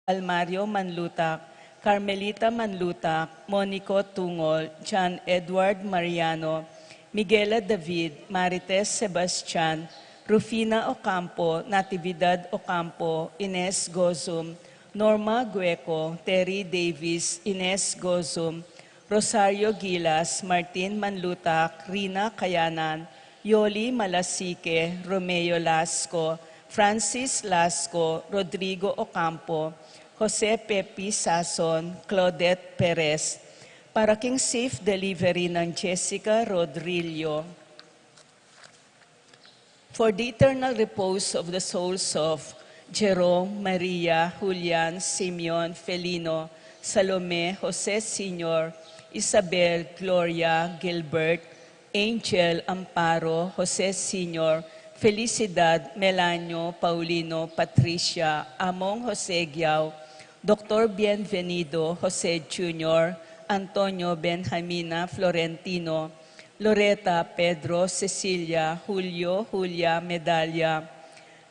Almario Manlutak, Carmelita Manlutak, Monico Tungol, John Edward Mariano, Miguela David, Marites Sebastian, Rufina Ocampo, Natividad Ocampo, Ines Gozum, Norma Gueco, Terry Davis, Ines Gozum, Rosario Gilas, Martin Manlutak, Rina Kayanan, Yoli Malasique, Romeo Lasco, Francis Lasco, Rodrigo Ocampo, Jose Pepe Sason, Claudette Perez, para king safe delivery ng Jessica Rodrillo. For the eternal repose of the souls of Jerome, Maria, Julian, Simeon, Felino, Salome, Jose Sr., Isabel, Gloria, Gilbert, Angel, Amparo, Jose Sr., Felicidad, Melanio, Paulino, Patricia, Among Jose Giao, Dr. Bienvenido, Jose Jr., Antonio Benjamina Florentino, Loreta, Pedro, Cecilia, Julio, Julia, Medalla,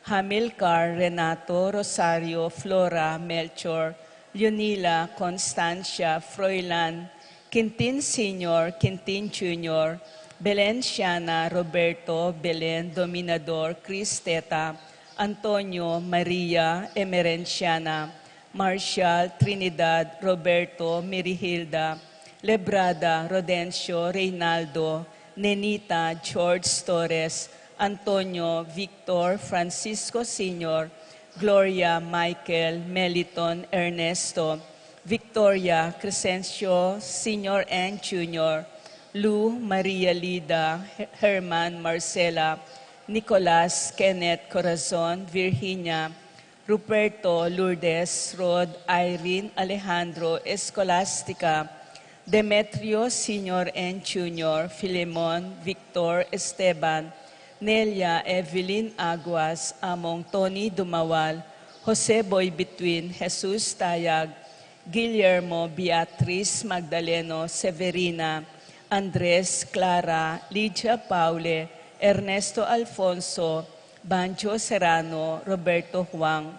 Hamilcar, Renato, Rosario, Flora, Melchor, Leonila, Constancia, Froilan, Quintin Sr., Quintin Jr., Belen Siana, Roberto, Belen, Dominador, Cristeta, Antonio, Maria, Emerenciana, Marcial, Trinidad, Roberto, Mirihilda, Lebrada, Rodencio, Reynaldo, Nenita, George Torres, Antonio, Victor, Francisco Sr., Gloria, Michael, Meliton, Ernesto, Victoria, Crescencio, Sr. and Jr., Lou, Maria Lida, Herman, Marcela, Nicolas, Kenneth, Corazon, Virginia, Ruperto, Lourdes, Rod, Irene, Alejandro, Escolastica, Demetrio, Sr. and Jr., Filemon, Victor, Esteban, Nelia, Evelyn Aguas, Among Tony Dumawal, Jose Boy Between, Jesus Tayag, Guillermo, Beatriz Magdaleno, Severina, Andres, Clara, Lydia Paule, Ernesto Alfonso, Banjo Serrano, Roberto Huang,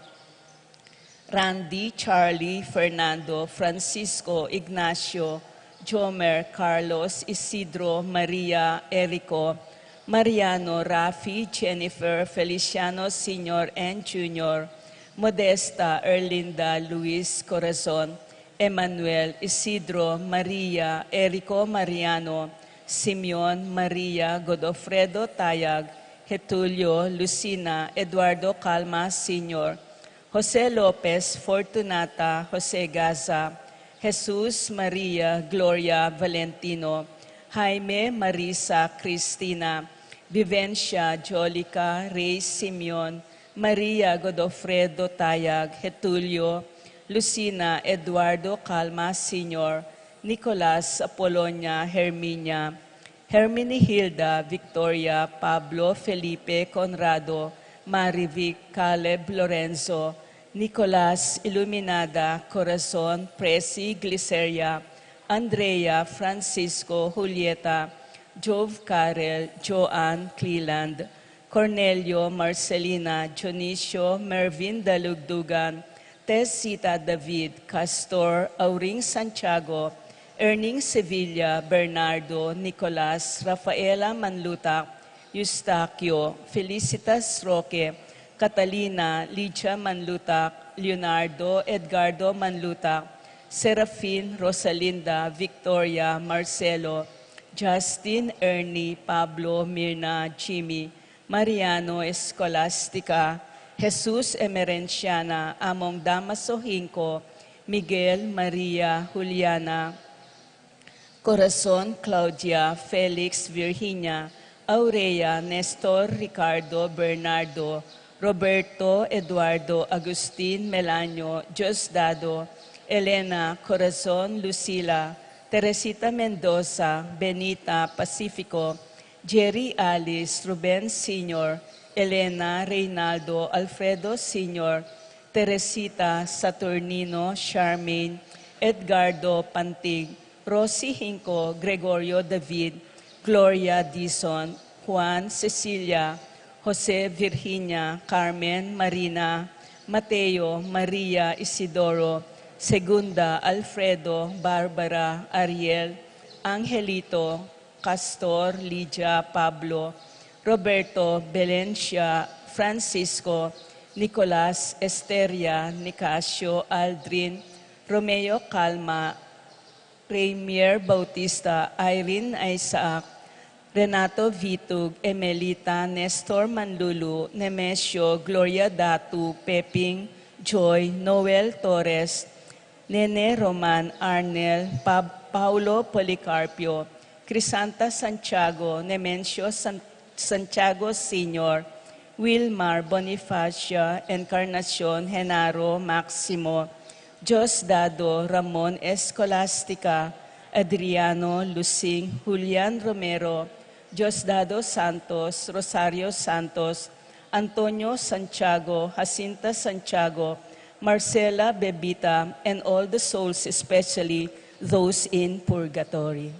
Randy, Charlie, Fernando, Francisco, Ignacio, Jomer, Carlos, Isidro, Maria, Erico, Mariano, Rafi, Jennifer, Feliciano Sr. and Jr., Modesta, Erlinda, Luis, Corazon, Emmanuel, Isidro, Maria, Erico Mariano, Simeon, Maria, Godofredo Tayag, Getulio, Lucina, Eduardo Calma Sr., Jose Lopez, Fortunata, Jose Gaza, Jesus, Maria, Gloria, Valentino, Jaime, Marisa, Cristina, Vivencia, Jolica, Rey, Simeon, Maria, Godofredo Tayag, Getulio, Lucina, Eduardo Calma Sr., Nicolas, Apolonia, Herminia, Hermenegilda, Victoria, Pablo, Felipe, Conrado, Marivic, Caleb, Lorenzo, Nicolas, Iluminada, Corazon, Presi, Gliceria, Andrea, Francisco, Julieta, Jove Karel, Joanne, Cleland, Cornelio, Marcelina, Dionisio, Mervin Dalugdugan, Tesita David, Castor, Auring Santiago, Erning Sevilla, Bernardo, Nicolas, Rafaela Manlutak, Eustaquio, Felicitas Roque, Catalina, Lydia Manlutak, Leonardo, Edgardo Manlutak, Serafin, Rosalinda, Victoria, Marcelo, Justin, Ernie, Pablo, Mirna, Jimmy, Mariano, Escolastica, Jesus Emerenciana, Among Damaso Hinco, Miguel, Maria, Juliana, Corazon, Claudia, Felix, Virginia, Aurea, Nestor, Ricardo, Bernardo, Roberto, Eduardo, Agustin, Melanio, Diosdado, Elena, Corazon, Lucila, Teresita Mendoza, Benita, Pacifico, Jerry Alice, Ruben Sr., Elena, Reynaldo, Alfredo Sr., Teresita, Saturnino, Charmaine, Edgardo Pantig, Rosie Hinco, Gregorio David, Gloria Dizon, Juan, Cecilia, Jose Virginia, Carmen, Marina, Mateo, Maria, Isidoro, Segunda, Alfredo, Barbara, Ariel, Angelito, Castor, Lydia, Pablo, Roberto, Belencia, Francisco, Nicolas, Esteria, Nicasio, Aldrin, Romeo Calma, Premier Bautista, Irene Isaac, Renato Vitug, Emelita, Nestor Manlulu, Nemesio, Gloria Datu, Peping, Joy, Noel Torres, Nene Roman, Arnel, Paulo Policarpio, Crisanta Santiago, Nemencio Santiago Sr., Wilmar Bonifacia, Encarnacion, Genaro, Maximo, Diosdado, Ramon Escolastica, Adriano Lusing, Julian Romero, Diosdado Santos, Rosario Santos, Antonio Santiago, Jacinta Santiago, Marcela Bebita, and all the souls, especially those in purgatory.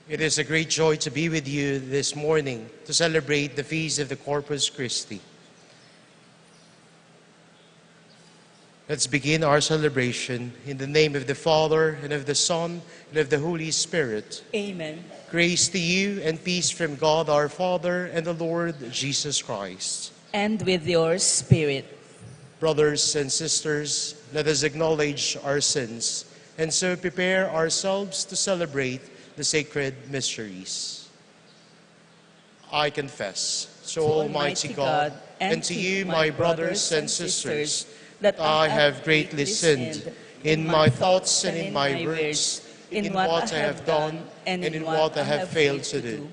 It is a great joy to be with you this morning to celebrate the feast of the Corpus Christi. Let's begin our celebration in the name of the Father, and of the Son, and of the Holy Spirit. Amen. Grace to you and peace from God our Father and the Lord Jesus Christ. And with your spirit. Brothers and sisters, let us acknowledge our sins and so prepare ourselves to celebrate the sacred mysteries. I confess to Almighty God and to you, my brothers and sisters, that I have greatly sinned in my thoughts and in my words, in what I have done and in what I have failed to do.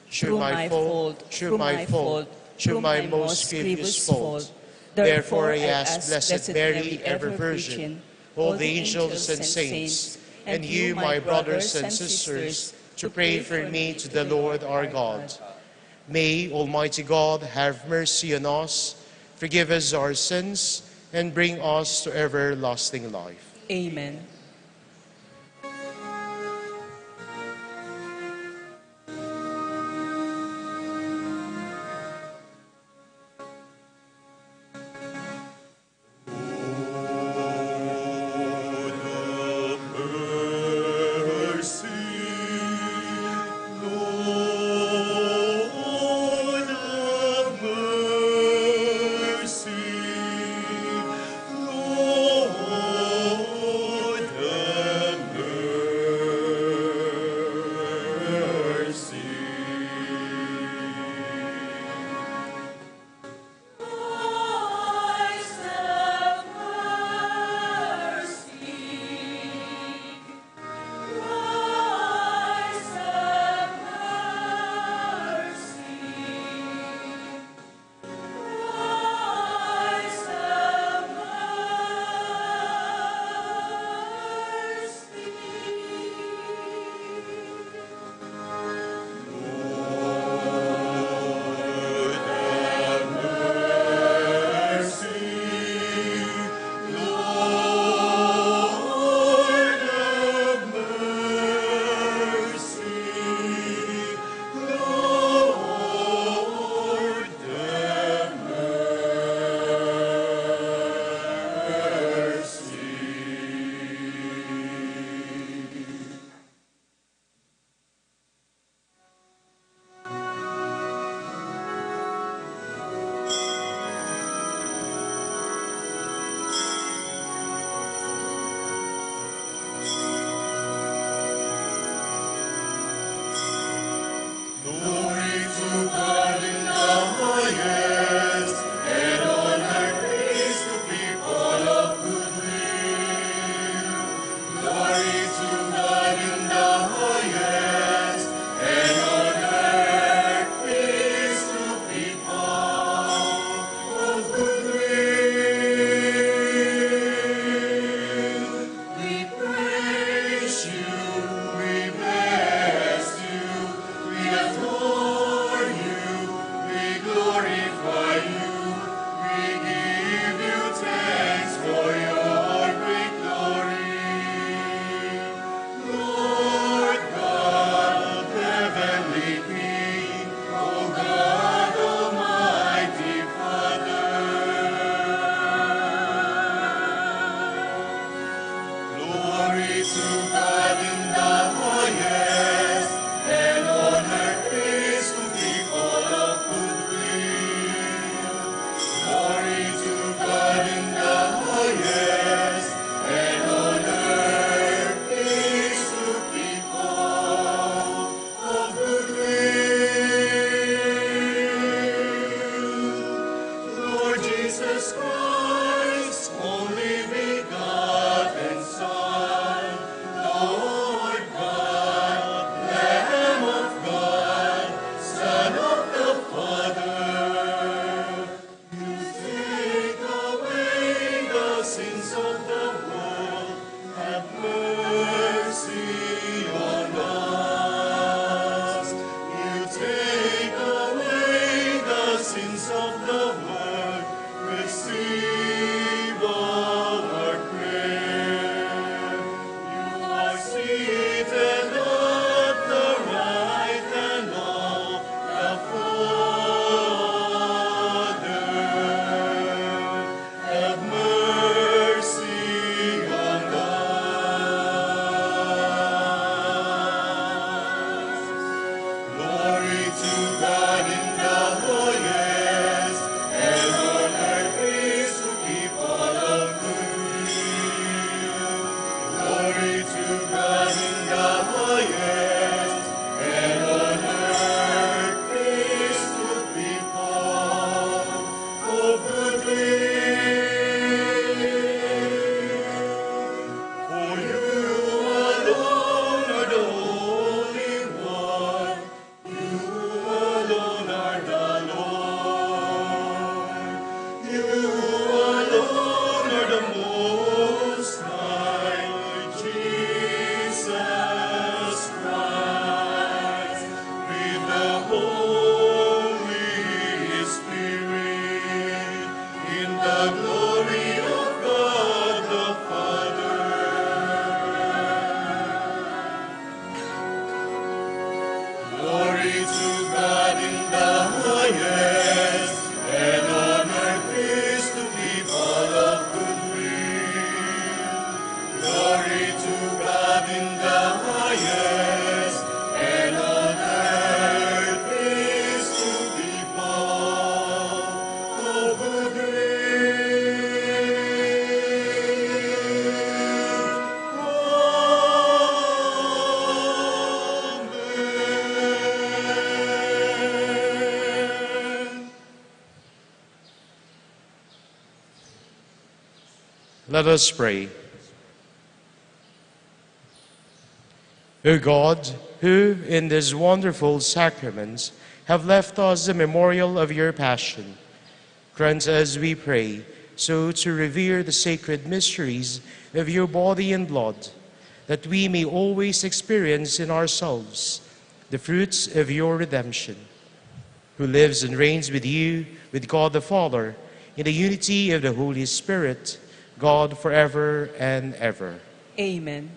Through my fault, through my most grievous fault. Therefore I ask Blessed Mary, ever Virgin, all the angels and saints, and you, my brothers and sisters, to pray for me to the Lord our God. May Almighty God have mercy on us, forgive us our sins, and bring us to everlasting life. Amen. Let us pray. O God, who in these wonderful sacraments have left us a memorial of your passion, grant us, we pray, so to revere the sacred mysteries of your body and blood, that we may always experience in ourselves the fruits of your redemption, who lives and reigns with you, with God the Father, in the unity of the Holy Spirit, God forever and ever. Amen.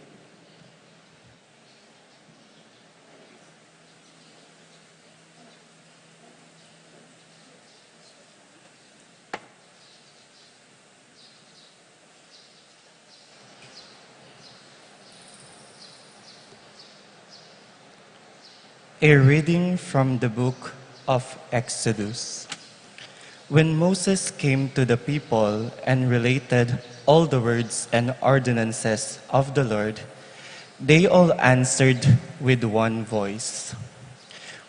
A reading from the book of Exodus. When Moses came to the people and related all the words and ordinances of the Lord, they all answered with one voice,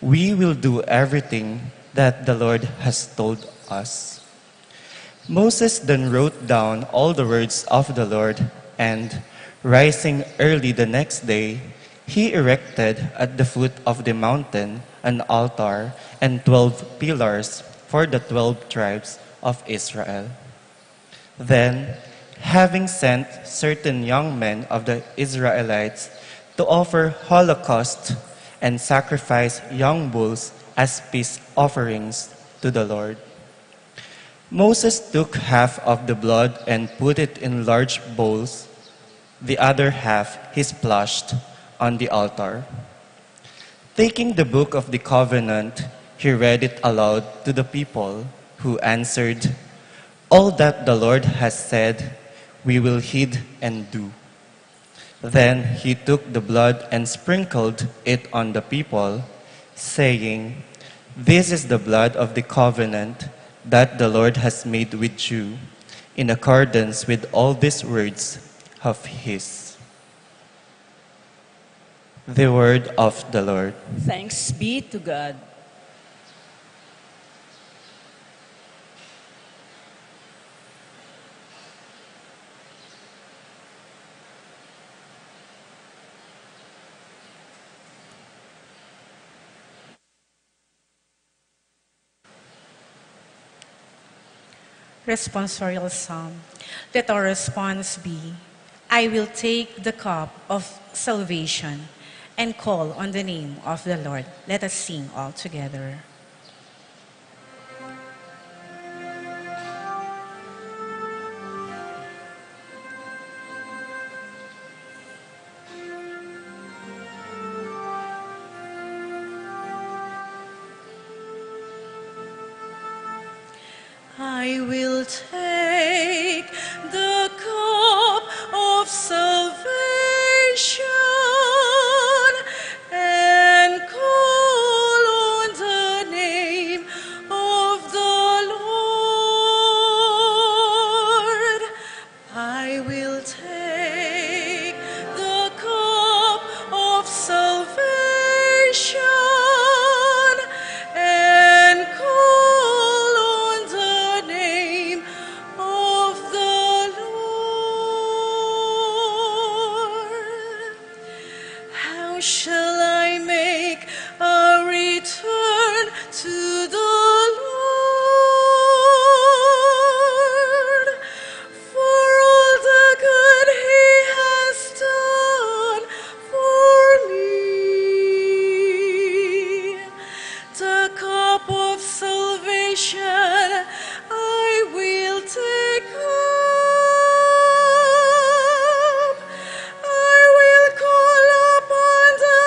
"We will do everything that the Lord has told us." Moses then wrote down all the words of the Lord, and, rising early the next day, he erected at the foot of the mountain an altar and 12 pillars for the 12 tribes of Israel. Then, having sent certain young men of the Israelites to offer holocaust and sacrifice young bulls as peace offerings to the Lord, Moses took half of the blood and put it in large bowls. The other half he splashed on the altar. Taking the book of the covenant, he read it aloud to the people, who answered, "All that the Lord has said, we will heed and do." Then he took the blood and sprinkled it on the people, saying, "This is the blood of the covenant that the Lord has made with you, in accordance with all these words of his." The word of the Lord. Thanks be to God. Responsorial Psalm. Let our response be, "I will take the cup of salvation and call on the name of the Lord." Let us sing all together. I will take the cup of salvation and call on the name of the Lord. I will take the cup of salvation and call on the name of the Lord. How shall I make a return to the Lord for all the good He has done for me? The cup of salvation I will take up. I will call upon the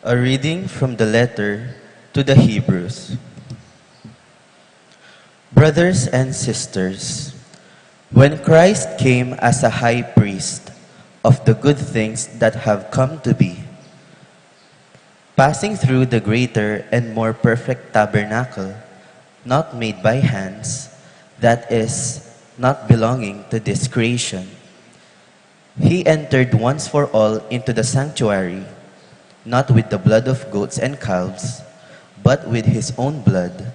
A reading from the letter to the Hebrews. Brothers and sisters, when Christ came as a high priest of the good things that have come to be, passing through the greater and more perfect tabernacle, not made by hands, that is, not belonging to this creation, he entered once for all into the sanctuary, not with the blood of goats and calves, but with his own blood,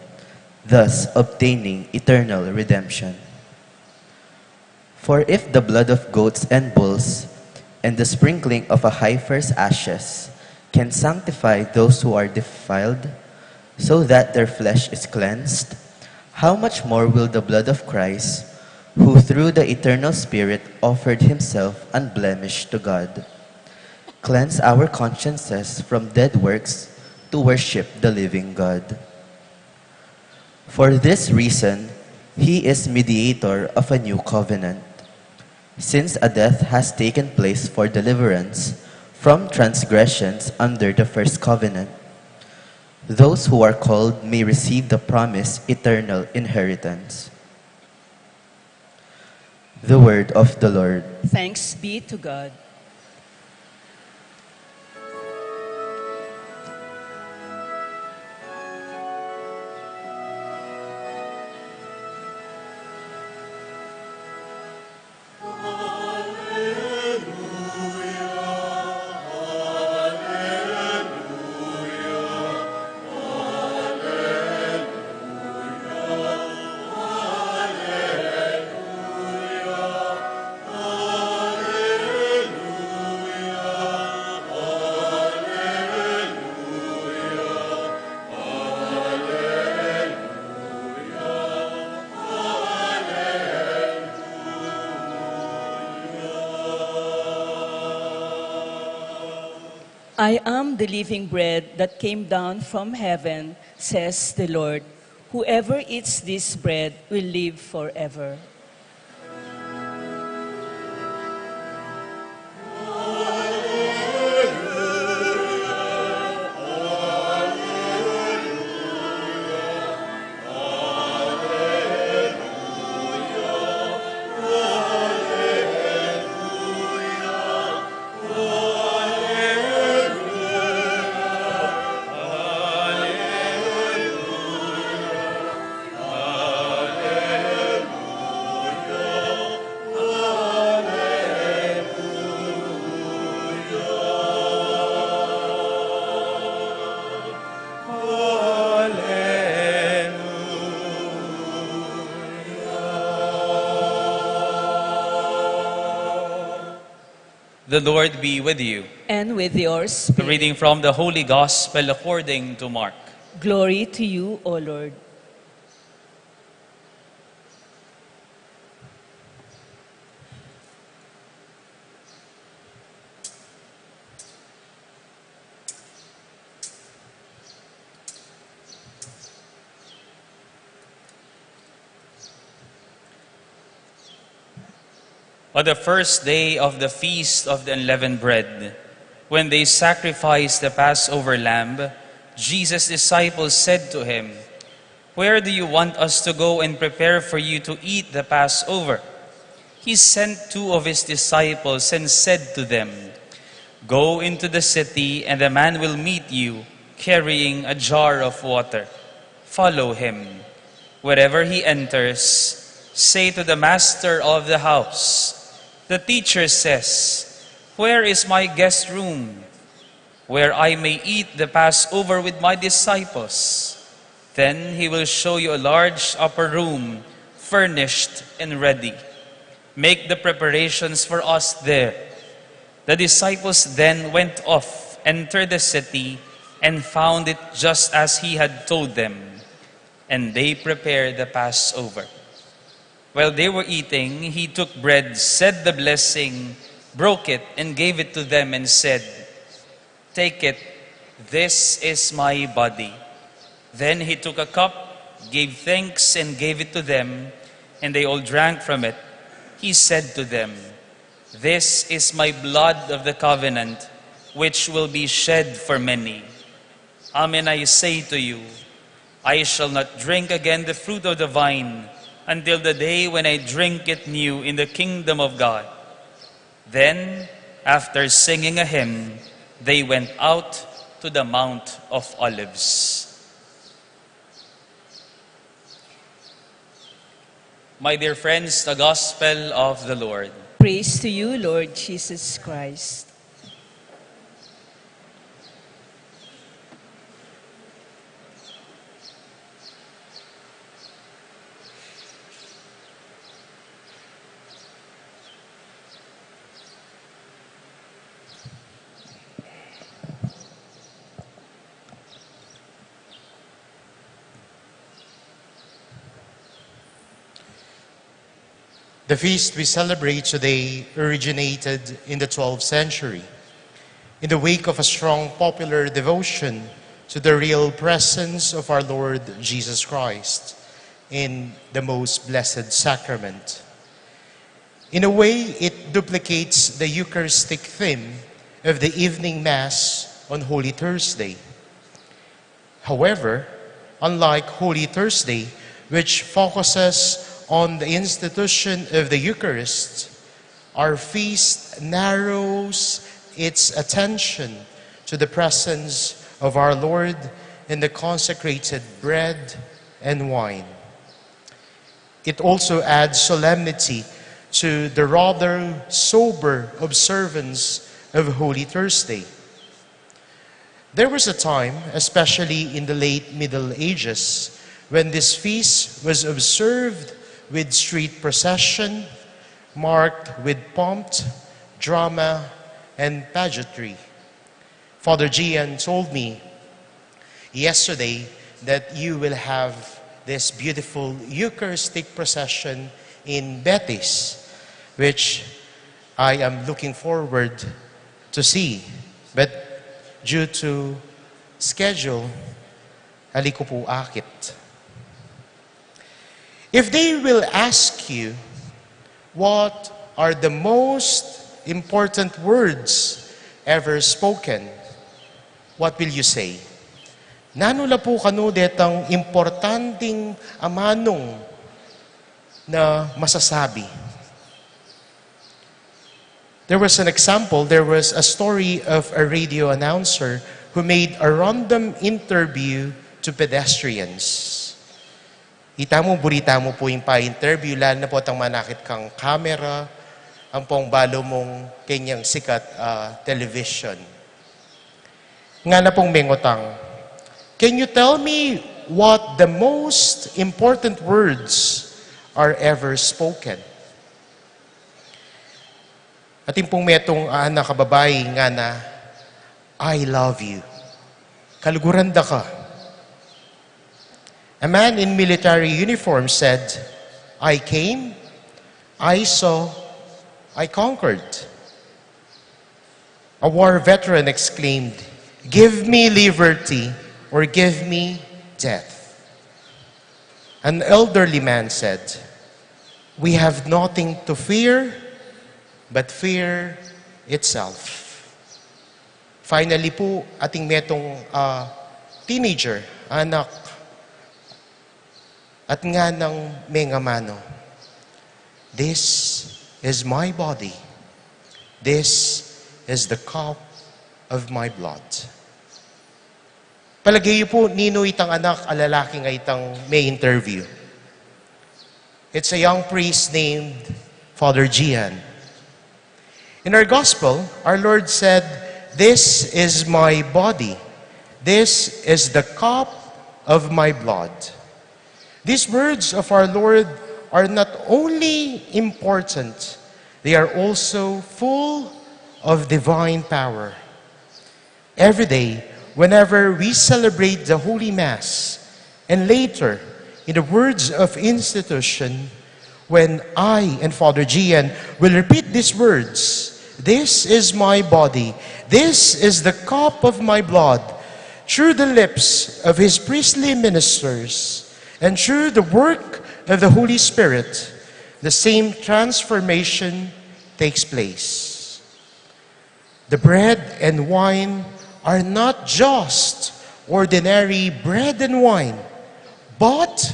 thus obtaining eternal redemption. For if the blood of goats and bulls and the sprinkling of a heifer's ashes can sanctify those who are defiled, so that their flesh is cleansed, how much more will the blood of Christ, who through the eternal Spirit offered himself unblemished to God, cleanse our consciences from dead works to worship the living God? For this reason, he is mediator of a new covenant, since a death has taken place for deliverance from transgressions under the first covenant. Those who are called may receive the promised eternal inheritance. The word of the Lord. Thanks be to God. I am the living bread that came down from heaven, says the Lord. Whoever eats this bread will live forever. The Lord be with you. And with your A spirit. reading from the Holy Gospel according to Mark. Glory to you, O Lord. On the first day of the feast of the unleavened bread, when they sacrificed the Passover lamb, Jesus' disciples said to him, "Where do you want us to go and prepare for you to eat the Passover?" He sent two of his disciples and said to them, "Go into the city, and a man will meet you carrying a jar of water. Follow him. Wherever he enters, say to the master of the house, 'The teacher says, where is my guest room, where I may eat the Passover with my disciples?' Then he will show you a large upper room, furnished and ready. Make the preparations for us there." The disciples then went off, entered the city, and found it just as he had told them. And they prepared the Passover. While they were eating, he took bread, said the blessing, broke it, and gave it to them, and said, "Take it, this is my body." Then he took a cup, gave thanks, and gave it to them, and they all drank from it. He said to them, "This is my blood of the covenant, which will be shed for many. Amen, I say to you, I shall not drink again the fruit of the vine until the day when I drink it new in the kingdom of God. Then, after singing a hymn, they went out to the Mount of Olives. My dear friends, the Gospel of the Lord. Praise to you, Lord Jesus Christ. The feast we celebrate today originated in the 12th century, in the wake of a strong popular devotion to the real presence of our Lord Jesus Christ in the most blessed sacrament. In a way, it duplicates the Eucharistic theme of the evening Mass on Holy Thursday. However, unlike Holy Thursday, which focuses on the institution of the Eucharist, our feast narrows its attention to the presence of our Lord in the consecrated bread and wine. It also adds solemnity to the rather sober observance of Holy Thursday. There was a time, especially in the late Middle Ages, when this feast was observed with street procession, marked with pomp, drama, and pageantry. Father Gian told me yesterday that you will have this beautiful Eucharistic procession in Betis, which I am looking forward to see. But due to schedule, aliko po akit. If they will ask you, what are the most important words ever spoken, what will you say? Nanula po kano detang importanting amanong na masasabi. There was an example, there was a story of a radio announcer who made a random interview to pedestrians. Ita mo, burita mo po yung pa-interview, lalo na po ang manakit kang camera, ang pong balo mong kanyang sikat television. Nga na pong mengotang, can you tell me what the most important words are ever spoken? At yung pong metong na kababae nga na, I love you. Kaluguranda ka. A man in military uniform said, I came, I saw, I conquered. A war veteran exclaimed, give me liberty or give me death. An elderly man said, we have nothing to fear but fear itself. Finally po, ating metong teenager, anak, at nga ng mengamano, this is my body. This is the cup of my blood. Palagay po, nino itang anak, alalaki nga itang may interview. It's a young priest named Father Gian. In our gospel, our Lord said, this is my body. This is the cup of my blood. These words of our Lord are not only important, they are also full of divine power. Every day, whenever we celebrate the Holy Mass, and later, in the words of institution, when I and Father Gian will repeat these words, this is my body, this is the cup of my blood, through the lips of his priestly ministers, and through the work of the Holy Spirit, the same transformation takes place. The bread and wine are not just ordinary bread and wine, but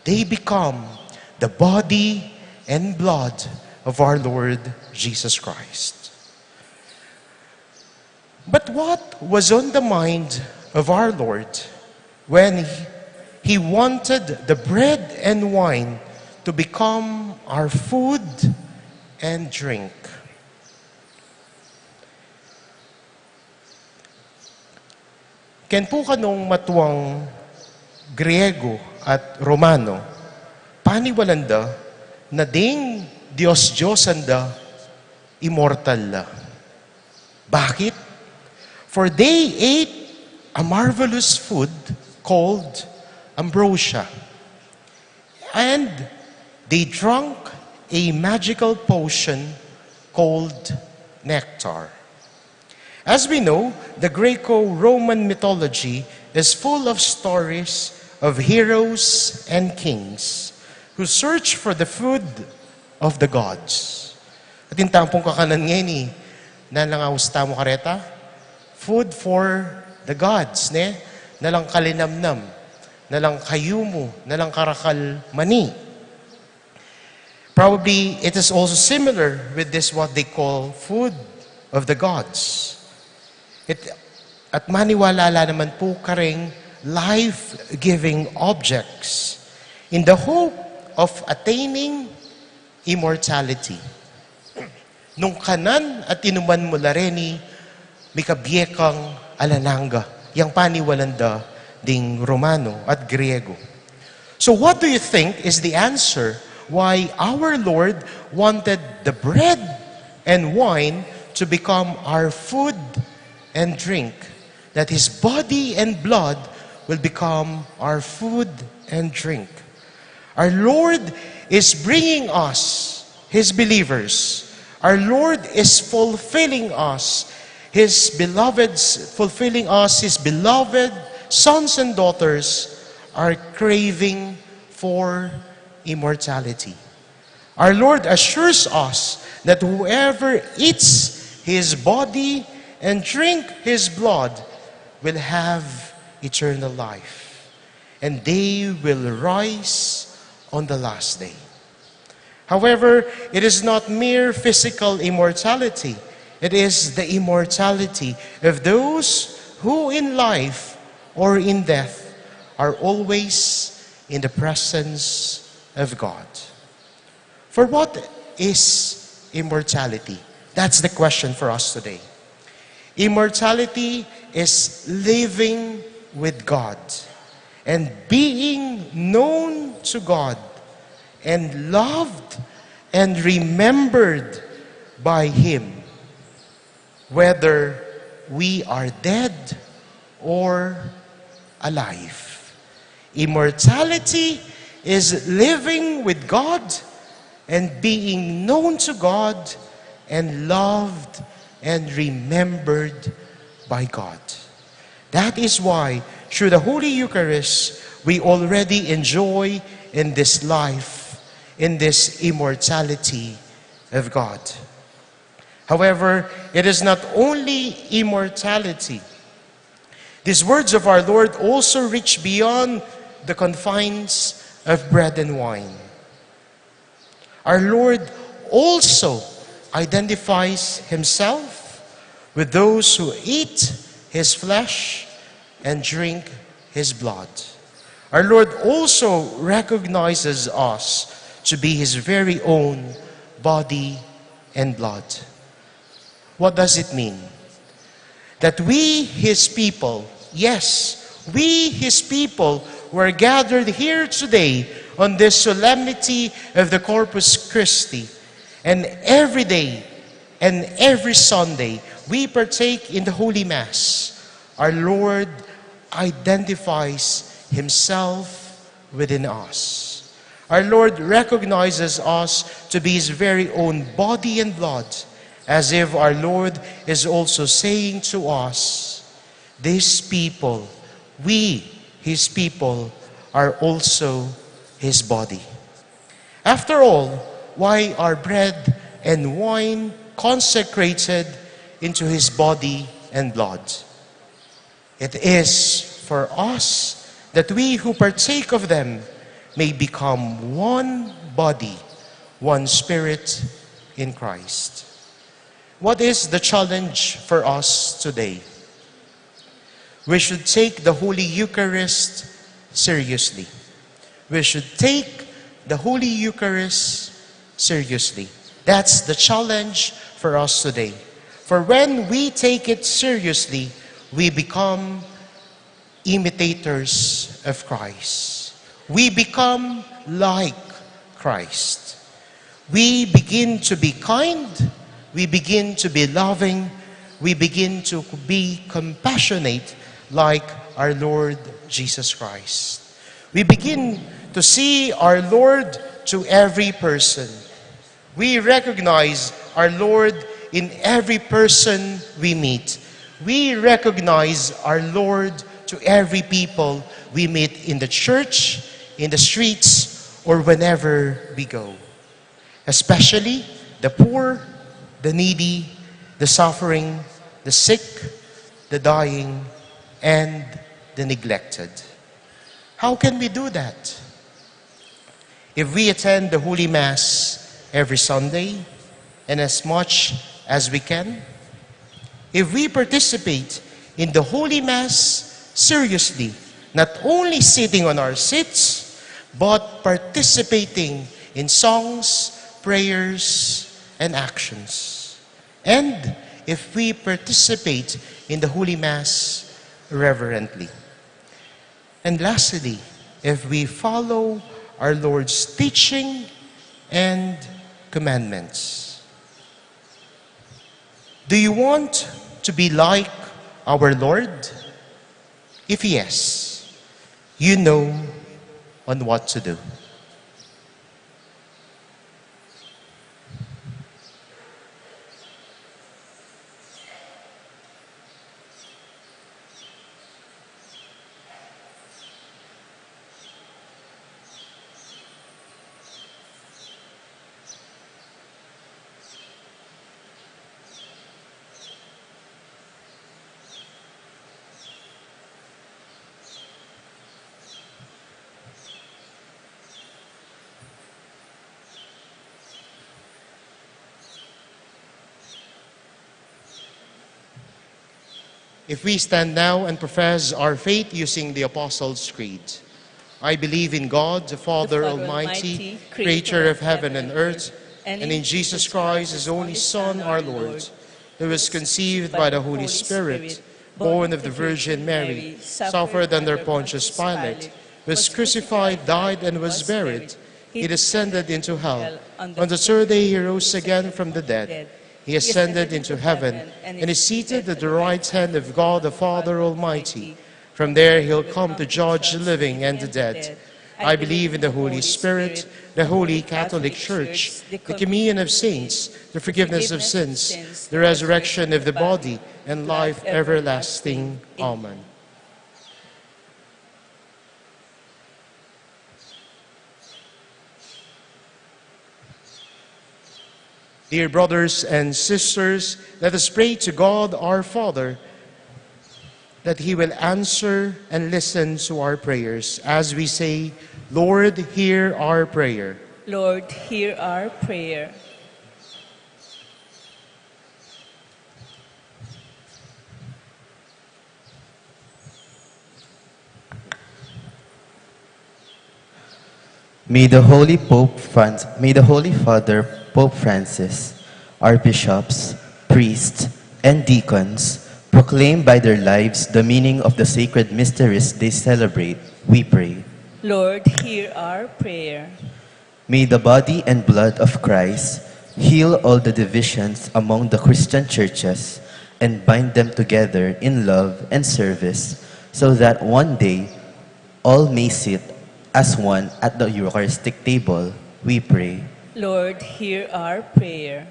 they become the body and blood of our Lord Jesus Christ. But what was on the mind of our Lord when he wanted the bread and wine to become our food and drink? Ken po kanong matuang Griego at Romano, paniwalanda na ding Diyos anda immortal la. Bakit? For they ate a marvelous food called ambrosia, and they drank a magical potion called nectar. As we know, the Greco-Roman mythology is full of stories of heroes and kings who search for the food of the gods. At yung tampong kakanan ngayon ni nalangaws tamo kareta, food for the gods, ne? Nalang kalinamnam, nalang kayumo, nalang karakal mani. Probably it is also similar with this what they call food of the gods. At maniwala naman po karing life-giving objects in the hope of attaining immortality. Nung kanan at inuman mo lareni, mikabiyekang alananga, yang paniwalanda ding Romano at Griego. So what do you think is the answer why our Lord wanted the bread and wine to become our food and drink, that His body and blood will become our food and drink? Our Lord is bringing us, His believers, our Lord is fulfilling us, His beloved sons and daughters are craving for immortality. Our Lord assures us that whoever eats His body and drink His blood will have eternal life, and they will rise on the last day. However, it is not mere physical immortality. It is the immortality of those who in life or in death are always in the presence of God. For what is immortality? That's the question for us today. Immortality is living with God and being known to God and loved and remembered by Him, whether we are dead or alive. Immortality is living with God and being known to God and loved and remembered by God. That is why, through the Holy Eucharist, we already enjoy in this life, in this immortality of God. However, it is not only immortality. These words of our Lord also reach beyond the confines of bread and wine. Our Lord also identifies Himself with those who eat His flesh and drink His blood. Our Lord also recognizes us to be His very own body and blood. What does it mean? That we, His people, yes, we, His people, were gathered here today on this solemnity of the Corpus Christi, and every day and every Sunday we partake in the Holy Mass. Our Lord identifies Himself within us. Our Lord recognizes us to be His very own body and blood, as if our Lord is also saying to us, these people, we, His people, are also His body. After all, why are bread and wine consecrated into his body and blood. It is for us that we who partake of them may become one body, one spirit in Christ. What is the challenge for us today? We should take the Holy Eucharist seriously. We should take the Holy Eucharist seriously. That's the challenge for us today. For when we take it seriously, we become imitators of Christ. We become like Christ. We begin to be kind. We begin to be loving. We begin to be compassionate like our Lord Jesus Christ. We begin to see our Lord to every person. We recognize our Lord in every person we meet. We recognize our Lord to every people we meet in the church, in the streets, or whenever we go. Especially the poor, the needy, the suffering, the sick, the dying, and the neglected. How can we do that? If we attend the Holy Mass every Sunday, and as much as we can, if we participate in the Holy Mass seriously, not only sitting on our seats, but participating in songs, prayers, and actions. And if we participate in the Holy Mass reverently. And lastly, if we follow our Lord's teaching and commandments. Do you want to be like our Lord? If yes, you know on what to do. If we stand now and profess our faith using the Apostles' Creed. I believe in God, the Father Almighty, creator of heaven and earth, and in Jesus Christ, his only Son, our Lord, who was conceived by the Holy Spirit, born of the Virgin Mary, suffered under Pontius Pilate, was crucified, died, and was buried. He descended into hell. On the third day he rose again from the dead. He ascended into heaven and is seated at the right hand of God the Father Almighty. From there he'll come to judge the living and the dead. I believe in the Holy Spirit, the Holy Catholic Church, the communion of saints, the forgiveness of sins, the resurrection of the body, and life everlasting. Amen. Dear brothers and sisters, let us pray to God our Father that He will answer and listen to our prayers as we say, Lord, hear our prayer. Lord, hear our prayer. May the Holy Father, Pope Francis, our bishops, priests, and deacons proclaim by their lives the meaning of the sacred mysteries they celebrate, we pray. Lord, hear our prayer. May the body and blood of Christ heal all the divisions among the Christian churches and bind them together in love and service, so that one day all may sit as one at the Eucharistic table, we pray. Lord, hear our prayer.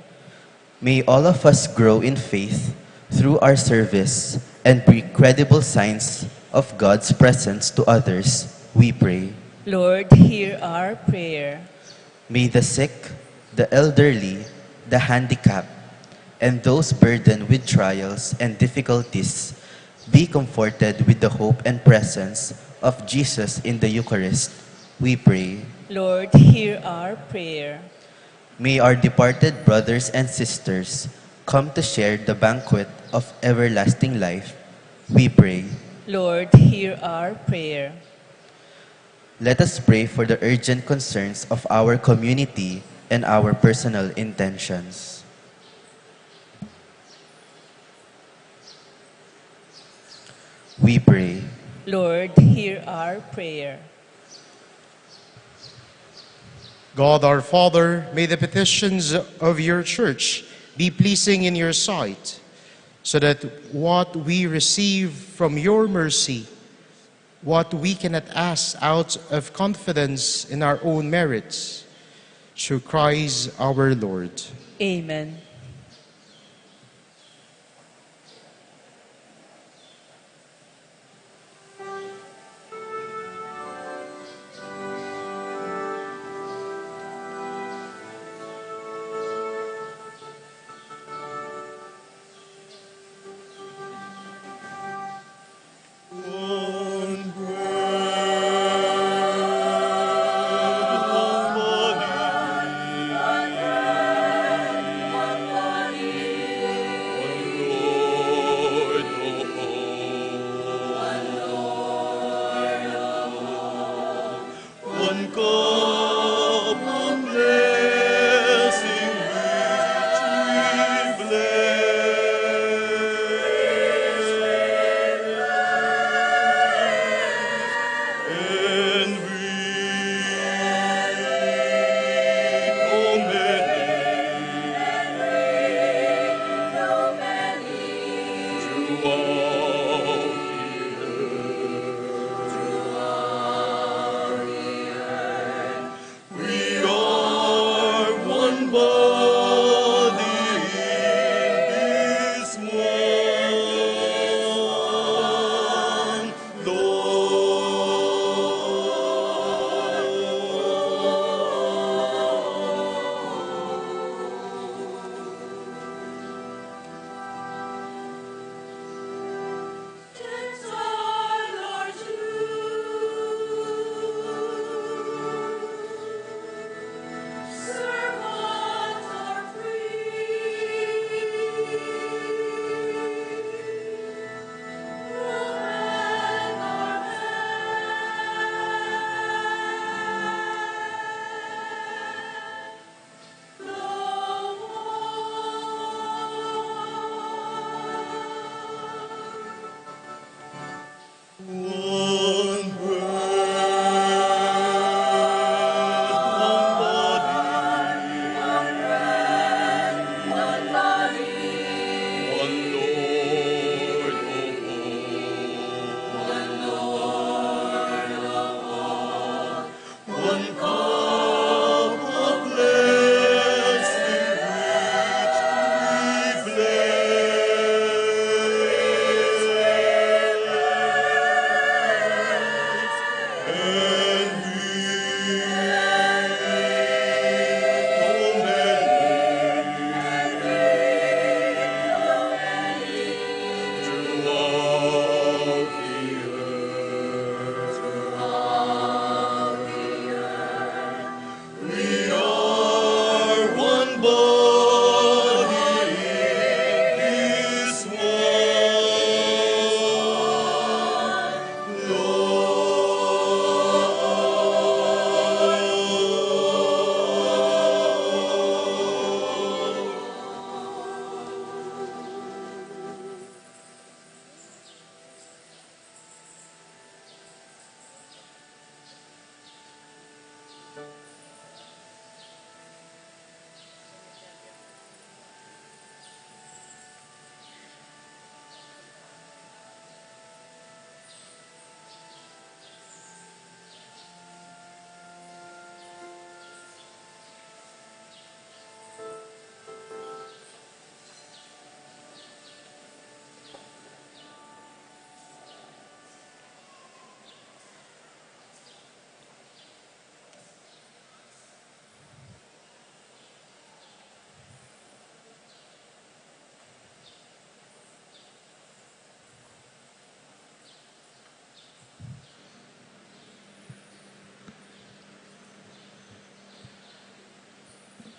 May all of us grow in faith through our service and bring credible signs of God's presence to others, we pray. Lord, hear our prayer. May the sick, the elderly, the handicapped, and those burdened with trials and difficulties be comforted with the hope and presence of Jesus in the Eucharist, we pray. Lord, hear our prayer. May our departed brothers and sisters come to share the banquet of everlasting life, we pray. Lord, hear our prayer. Let us pray for the urgent concerns of our community and our personal intentions. We pray. Lord, hear our prayer. God our Father, may the petitions of your church be pleasing in your sight, so that what we receive from your mercy, what we cannot ask out of confidence in our own merits, through Christ our Lord. Amen.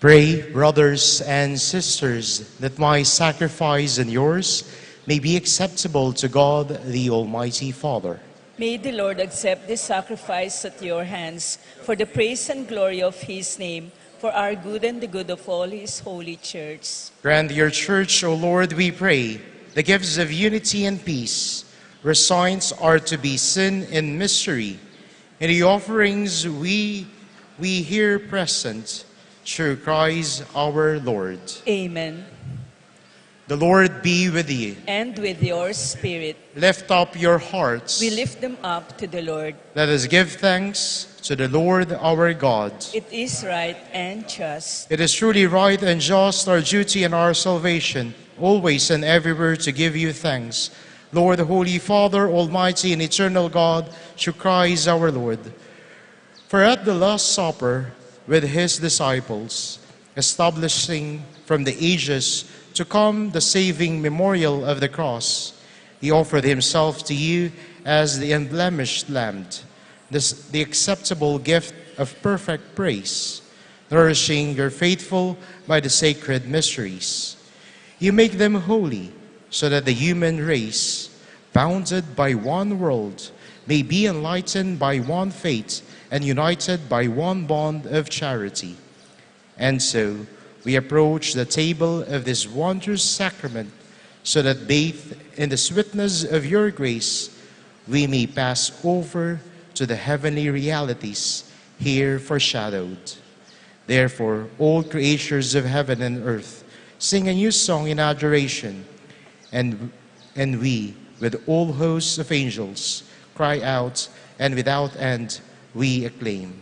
Pray, brothers and sisters, that my sacrifice and yours may be acceptable to God, the Almighty Father. May the Lord accept this sacrifice at your hands for the praise and glory of his name, for our good and the good of all his holy church. Grant your church, O Lord, we pray, the gifts of unity and peace, where signs are to be seen in mystery, and the offerings we here present, through Christ our Lord. Amen. The Lord be with you. And with your spirit, Lift up your hearts. we lift them up to the Lord. Let us give thanks to the Lord our God. It is right and just. It is truly right and just, our duty and our salvation, always and everywhere to give you thanks, Lord, Holy Father, Almighty and eternal God, through Christ our Lord. For at the Last Supper with his disciples, establishing from the ages to come the saving memorial of the cross, he offered himself to you as the unblemished lamb, the acceptable gift of perfect praise, nourishing your faithful by the sacred mysteries. You make them holy, so that the human race, bounded by one world, may be enlightened by one faith and united by one bond of charity. And so we approach the table of this wondrous sacrament, so that bathed in the sweetness of your grace, we may pass over to the heavenly realities here foreshadowed. Therefore, all creatures of heaven and earth, sing a new song in adoration, and we, with all hosts of angels, cry out, and without end we acclaim.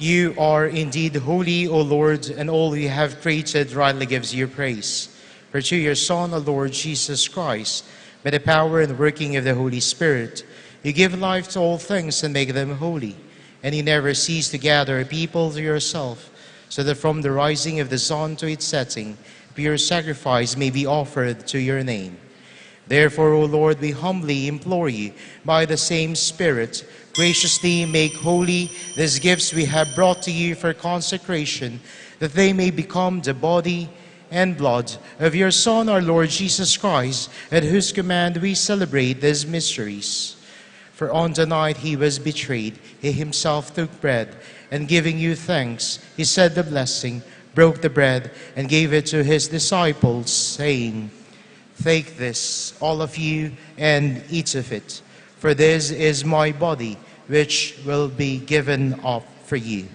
You are indeed holy, O Lord, and all you have created rightly gives you praise. For through your Son, O Lord Jesus Christ, by the power and working of the Holy Spirit, you give life to all things and make them holy. And you never cease to gather a people to yourself, so that from the rising of the sun to its setting, pure sacrifice may be offered to your name. Therefore, O Lord, we humbly implore you, by the same Spirit, graciously make holy these gifts we have brought to you for consecration, that they may become the body and blood of your Son, our Lord Jesus Christ, at whose command we celebrate these mysteries. For on the night he was betrayed, he himself took bread, and giving you thanks, he said the blessing, broke the bread, and gave it to his disciples, saying, "Take this, all of you, and eat of it, for this is my body, which will be given up for you."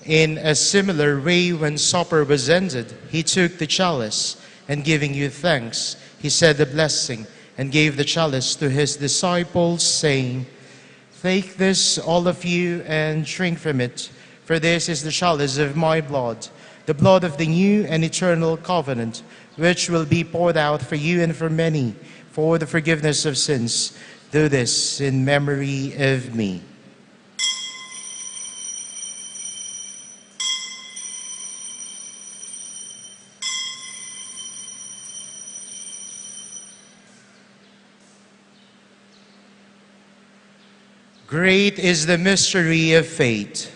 In a similar way, when supper was ended, he took the chalice, and giving you thanks, he said the blessing, and gave the chalice to his disciples, saying, "Take this, all of you, and drink from it, for this is the chalice of my blood, the blood of the new and eternal covenant, which will be poured out for you and for many for the forgiveness of sins. Do this in memory of me. Great is the mystery of faith.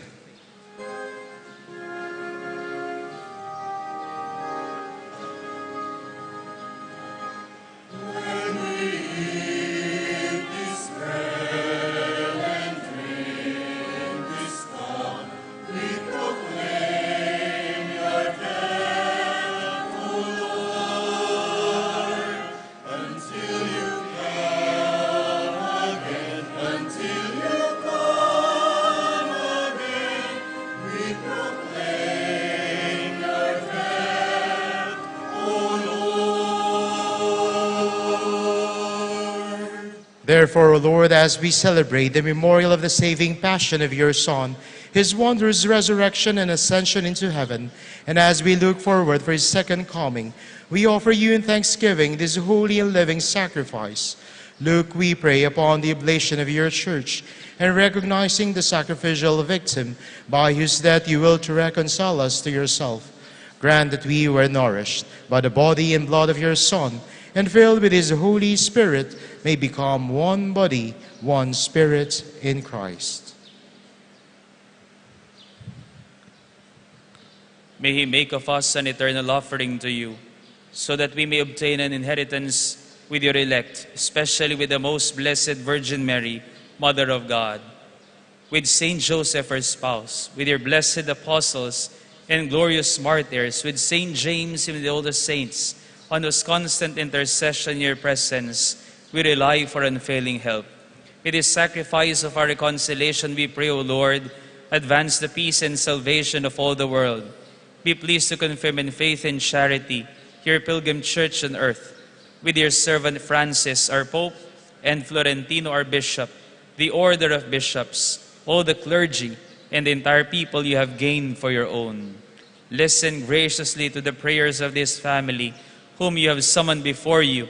Therefore, O Lord, as we celebrate the memorial of the saving passion of your Son, his wondrous resurrection and ascension into heaven, and as we look forward for his second coming, we offer you in thanksgiving this holy and living sacrifice. Look, we pray, upon the oblation of your church, and recognizing the sacrificial victim by whose death you will to reconcile us to yourself. Grant that we were nourished by the body and blood of your Son, and filled with his Holy Spirit, may become one body, one spirit in Christ. May he make of us an eternal offering to you, so that we may obtain an inheritance with your elect, especially with the most blessed Virgin Mary, Mother of God, with Saint Joseph, her spouse, with your blessed apostles and glorious martyrs, with Saint James and the older saints, on whose constant intercession in your presence we rely for unfailing help. With this sacrifice of our reconciliation, we pray, O Lord, advance the peace and salvation of all the world. Be pleased to confirm in faith and charity your pilgrim church on earth, with your servant Francis, our Pope, and Florentino, our Bishop, the order of bishops, all the clergy, and the entire people you have gained for your own. Listen graciously to the prayers of this family, whom you have summoned before you.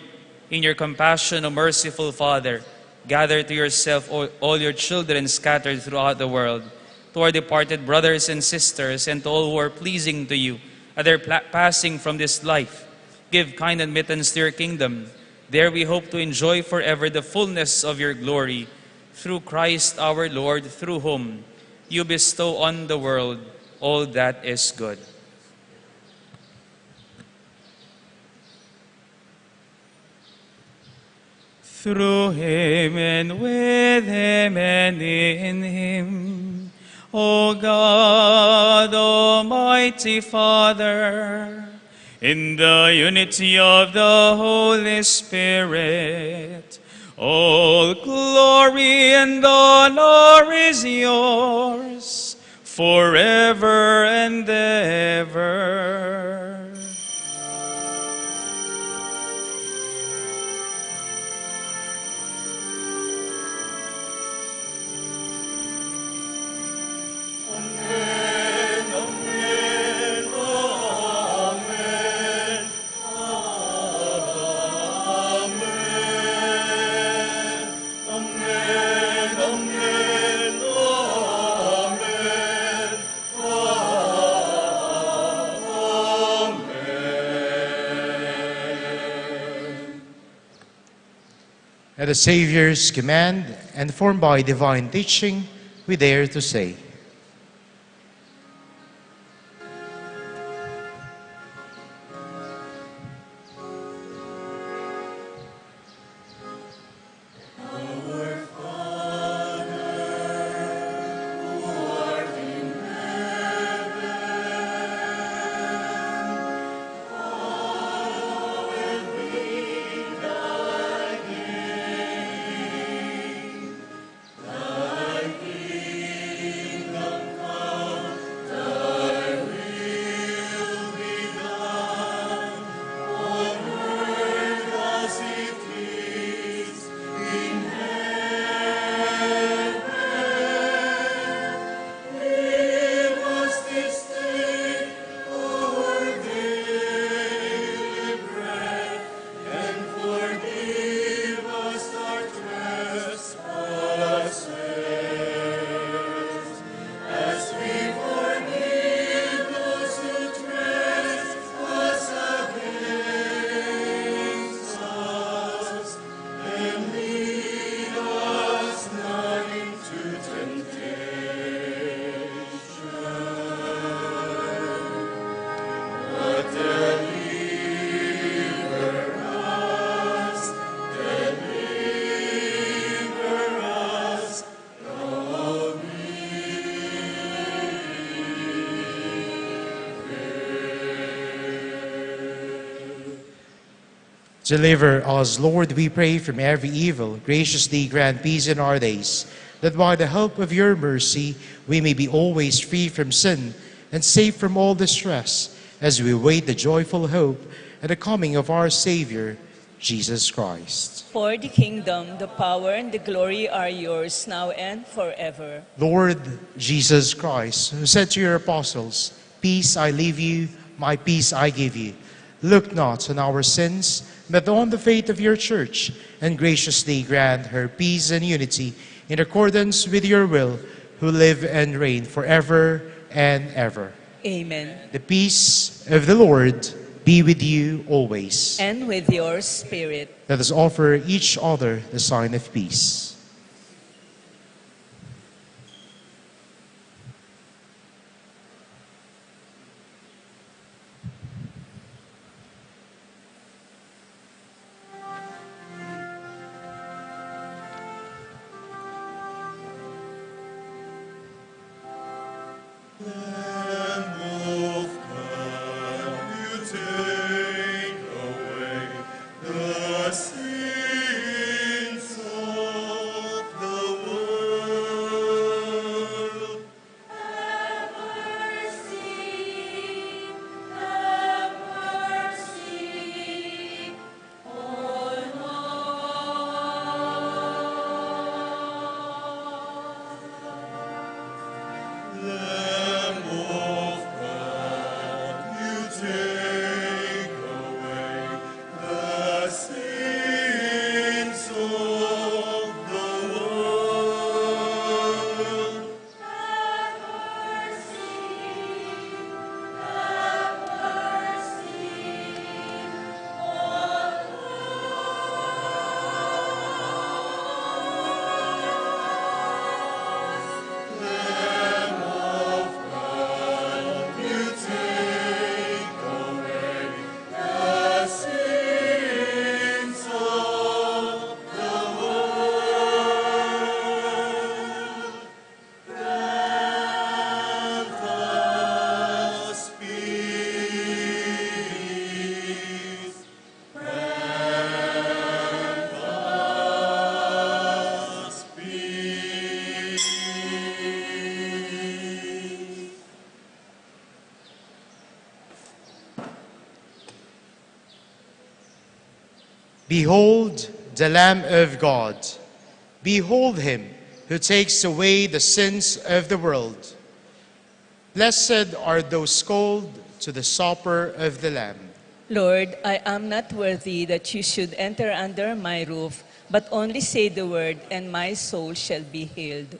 In your compassion, O merciful Father, gather to yourself all your children scattered throughout the world, to our departed brothers and sisters, and to all who are pleasing to you at their passing from this life. Give kind admittance to your kingdom. There we hope to enjoy forever the fullness of your glory. Through Christ our Lord, through whom you bestow on the world all that is good. Through him and with him and in him, O God, Almighty Father, in the unity of the Holy Spirit, all glory and honor is yours forever and ever. At the Savior's command, and formed by divine teaching, we dare to say, Deliver us, Lord, we pray, from every evil. Graciously grant peace in our days, that by the help of your mercy we may be always free from sin and safe from all distress, as we await the joyful hope and the coming of our Savior, Jesus Christ. For the kingdom, the power, and the glory are yours now and forever. Lord Jesus Christ, who said to your apostles, "Peace I leave you, my peace I give you," look not on our sins, but on the faith of your church, and graciously grant her peace and unity in accordance with your will, who live and reign forever and ever. Amen. The peace of the Lord be with you always. And with your spirit. Let us offer each other the sign of peace. Behold the Lamb of God. Behold him who takes away the sins of the world. Blessed are those called to the supper of the Lamb. Lord, I am not worthy that you should enter under my roof, but only say the word, and my soul shall be healed.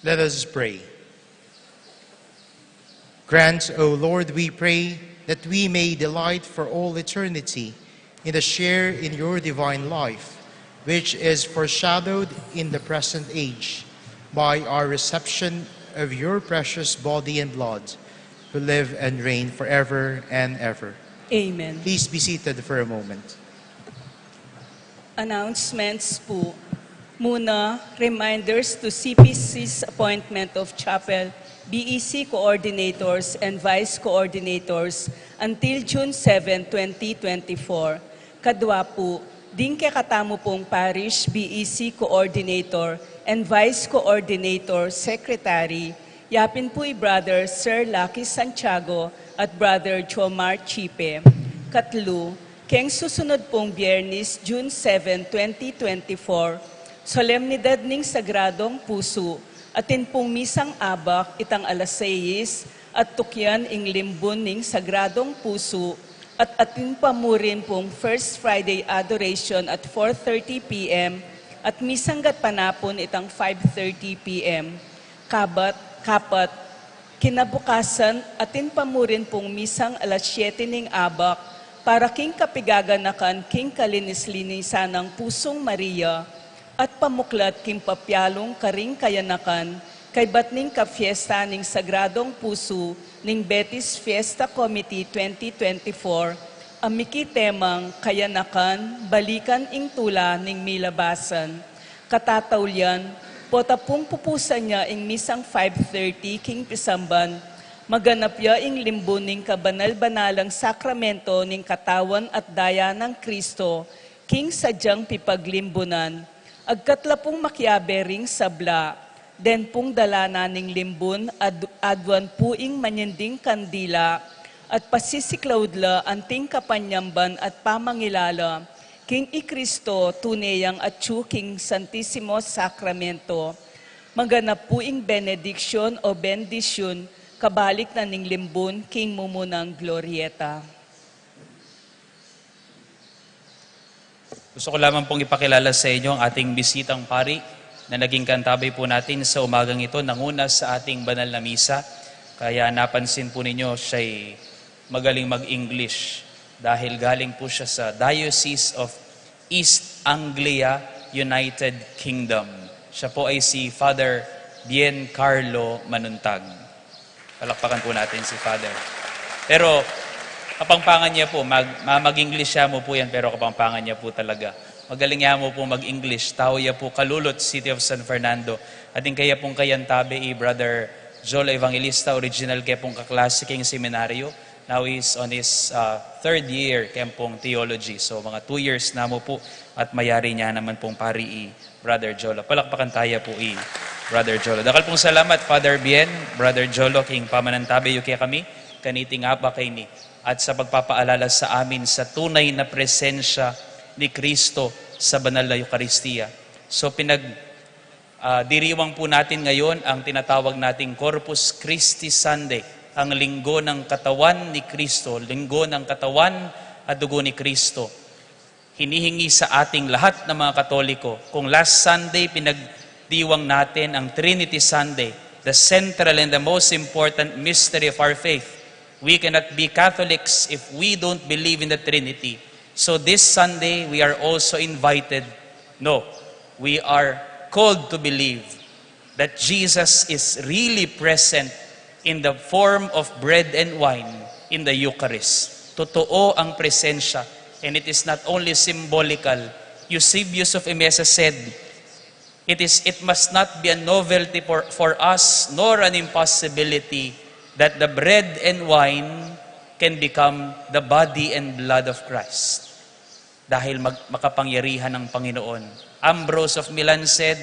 Let us pray. Grant, O Lord, we pray, that we may delight for all eternity in the share in your divine life, which is foreshadowed in the present age by our reception of your precious body and blood, who live and reign forever and ever. Amen. Please be seated for a moment. Announcements po. Muna, reminders to CPC's appointment of chapel, BEC coordinators and vice coordinators until June 7, 2024. Kadwa po, din katamo pong parish BEC coordinator and vice coordinator secretary, yapin po Brother Sir Lucky Santiago at Brother Jomar Chipe. Katlo, keng susunod pong Biyernes, June 7, 2024, solemnidad ning Sagradong Puso, atin pong misang abak itang alas 6 at tukyan ing limbon ning Sagradong Puso at atin pamurin pong First Friday Adoration at 4:30 p.m. at misanggat panapon itang 5:30 p.m. Kapat, kinabukasan atin pamurin pong misang alas 7 ning abak para king kapigaganakan king kalinis-linisan ng Pusong Maria at pamuklat king papyalong karing kayanakan kay batning ka-fiesta ning Sagradong Puso ning Betis Fiesta Committee 2024 amiki temang kayanakan balikan ing tula ning milabasan. Katatawlyan, potapong pupusan niya ing misang 5:30 king pisamban, maganap ya ing limbo ning kabanal-banalang sakramento ning katawan at daya ng Kristo, king sadyang pipaglimbunan. Agkatlapong makiabering sabla, den pong dalana ning limbon, adwan puing manyending kandila, at pasisiklawdla anting kapanyamban at pamangilala, king ikristo tuneyang atsu king Santissimo Sacramento. Maganap puing benediksyon o bendisyon, kabalik na ning limbon, king mumunang Glorieta. Gusto ko lamang pong ipakilala sa inyo ang ating bisitang pari na naging kantabay po natin sa umagang ito, nanguna sa ating banal na misa. Kaya napansin po ninyo siya'y magaling mag-English dahil galing po siya sa Diocese of East Anglia, United Kingdom. Siya po ay si Father Bien Carlo Manuntag. Palakpakan po natin si Father. Pero kapangpangan niya po, mag-English siya mo po yan, pero kapangpangan niya po talaga. Magaling niya mo po mag-English. Tao niya po Kalulot, City of San Fernando. Ating kaya pong kayantabi, Brother Jolo Evangelista, original kaya pong kaklase king seminaryo. Now he's on his third year kaya pong theology. So mga 2 years na mo po at mayari niya naman pong pari Brother Jolo. Palakpakan tayo po Brother Jolo. Dakal pong salamat, Father Bien, Brother Jolo, king pamanantabi yung kaya kami, kaniting apa kay ni. At sa pagpapaalala sa amin sa tunay na presensya ni Kristo sa banal na Eucharistia. So diriwang po natin ngayon ang tinatawag nating Corpus Christi Sunday, ang linggo ng katawan ni Kristo, linggo ng katawan at dugo ni Kristo. Hinihingi sa ating lahat ng mga Katoliko, kung last Sunday pinagdiwang natin ang Trinity Sunday, the central and the most important mystery of our faith. We cannot be Catholics if we don't believe in the Trinity. So this Sunday, we are also invited. No, we are called to believe that Jesus is really present in the form of bread and wine in the Eucharist. Totoo ang presensya, and it is not only symbolical. Eusebius of Emesa said, it must not be a novelty for us, nor an impossibility, that the bread and wine can become the body and blood of Christ. Dahil makapangyarihan ng Panginoon. Ambrose of Milan said,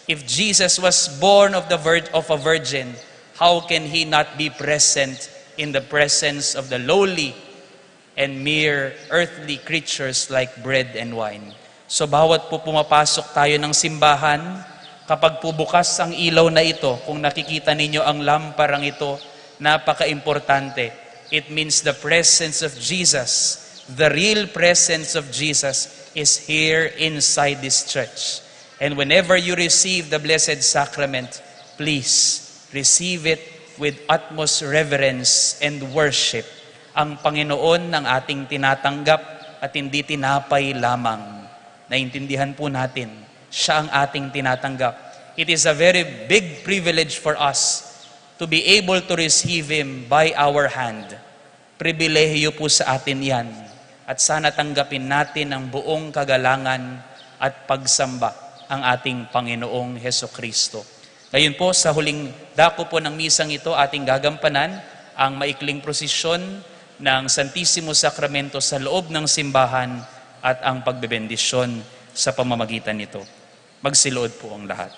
if Jesus was born of a virgin, how can he not be present in the presence of the lowly and mere earthly creatures like bread and wine? So bawat po pumapasok tayo ng simbahan, kapag pubukas ang ilaw na ito, kung nakikita ninyo ang lamparang ito, napaka-importante. It means the presence of Jesus, the real presence of Jesus is here inside this church. And whenever you receive the Blessed Sacrament, please receive it with utmost reverence and worship ang Panginoon ng ating tinatanggap at hindi tinapay lamang. Naintindihan po natin, siya ang ating tinatanggap. It is a very big privilege for us to be able to receive Him by our hand. Pribilehiyo po sa atin yan. At sana tanggapin natin ang buong kagalangan at pagsamba ang ating Panginoong Hesukristo. Ngayon po, sa huling dako po ng misang ito, ating gagampanan ang maikling prosesyon ng Santissimo Sacramento sa loob ng simbahan at ang pagbebendisyon sa pamamagitan nito. Magsilood po ang lahat.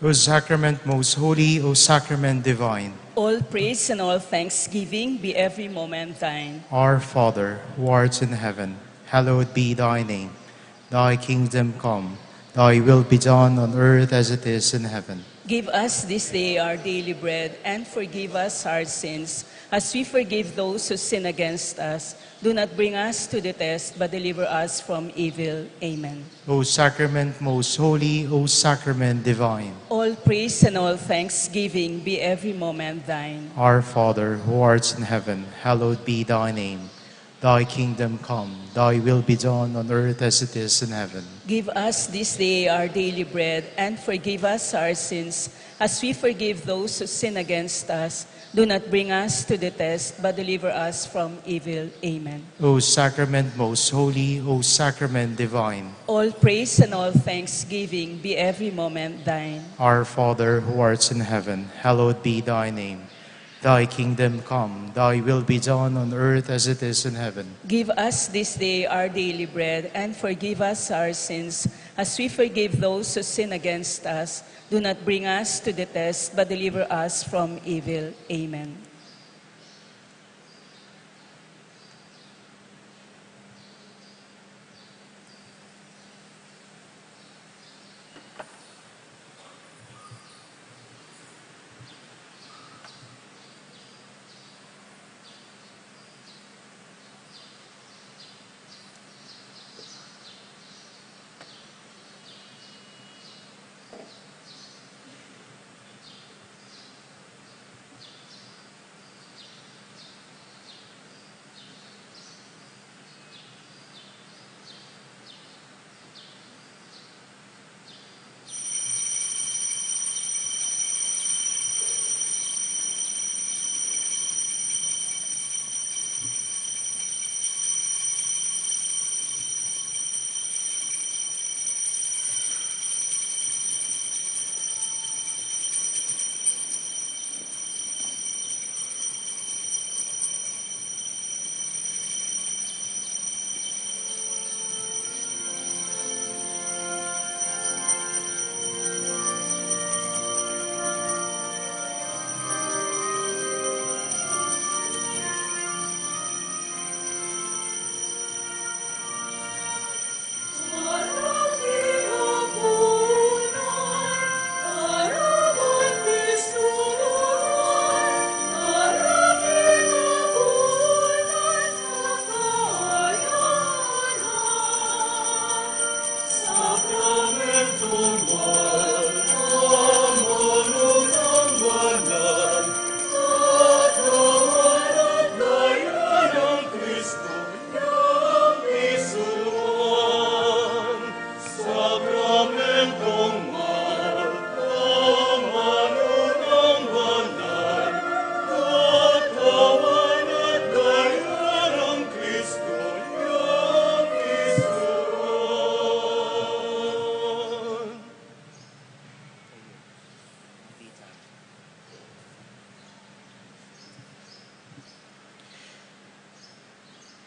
O sacrament most holy, O sacrament divine, All praise and all thanksgiving be every moment thine. our Father, who art in heaven, hallowed be thy name. Thy kingdom come, thy will be done on earth as it is in heaven. Give us this day our daily bread, and forgive us our sins, as we forgive those who sin against us. Do not bring us to the test, but deliver us from evil. Amen. O sacrament most holy, O sacrament divine, All praise and all thanksgiving be every moment thine. our Father, who art in heaven, hallowed be thy name. Thy kingdom come, thy will be done on earth as it is in heaven. Give us this day our daily bread, and forgive us our sins, as we forgive those who sin against us. Do not bring us to the test, but deliver us from evil. Amen. O sacrament most holy, O sacrament divine, All praise and all thanksgiving be every moment thine. our Father, who art in heaven, hallowed be thy name. Thy kingdom come, thy will be done on earth as it is in heaven. Give us this day our daily bread, and forgive us our sins, as we forgive those who sin against us. Do not bring us to the test, but deliver us from evil. Amen.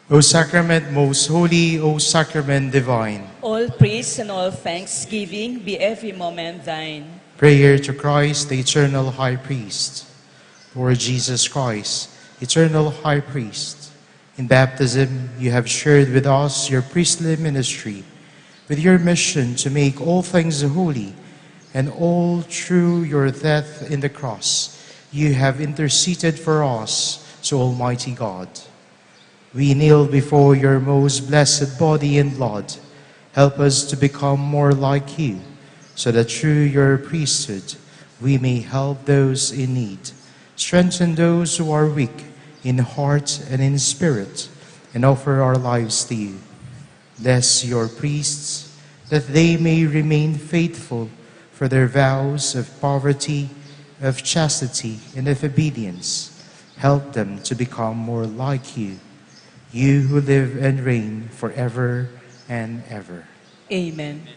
O sacrament most holy, O sacrament divine. All praise and all thanksgiving be every moment thine. Prayer to Christ, the eternal high priest. Lord Jesus Christ, eternal high priest, in baptism you have shared with us your priestly ministry, with your mission to make all things holy, and all through your death in the cross, you have interceded for us to Almighty God. We kneel before your most blessed body and blood. Help us to become more like you, so that through your priesthood we may help those in need, strengthen those who are weak in heart and in spirit, and offer our lives to you. Bless your priests, that they may remain faithful for their vows of poverty, of chastity, and of obedience. Help them to become more like you, you who live and reign forever and ever. Amen.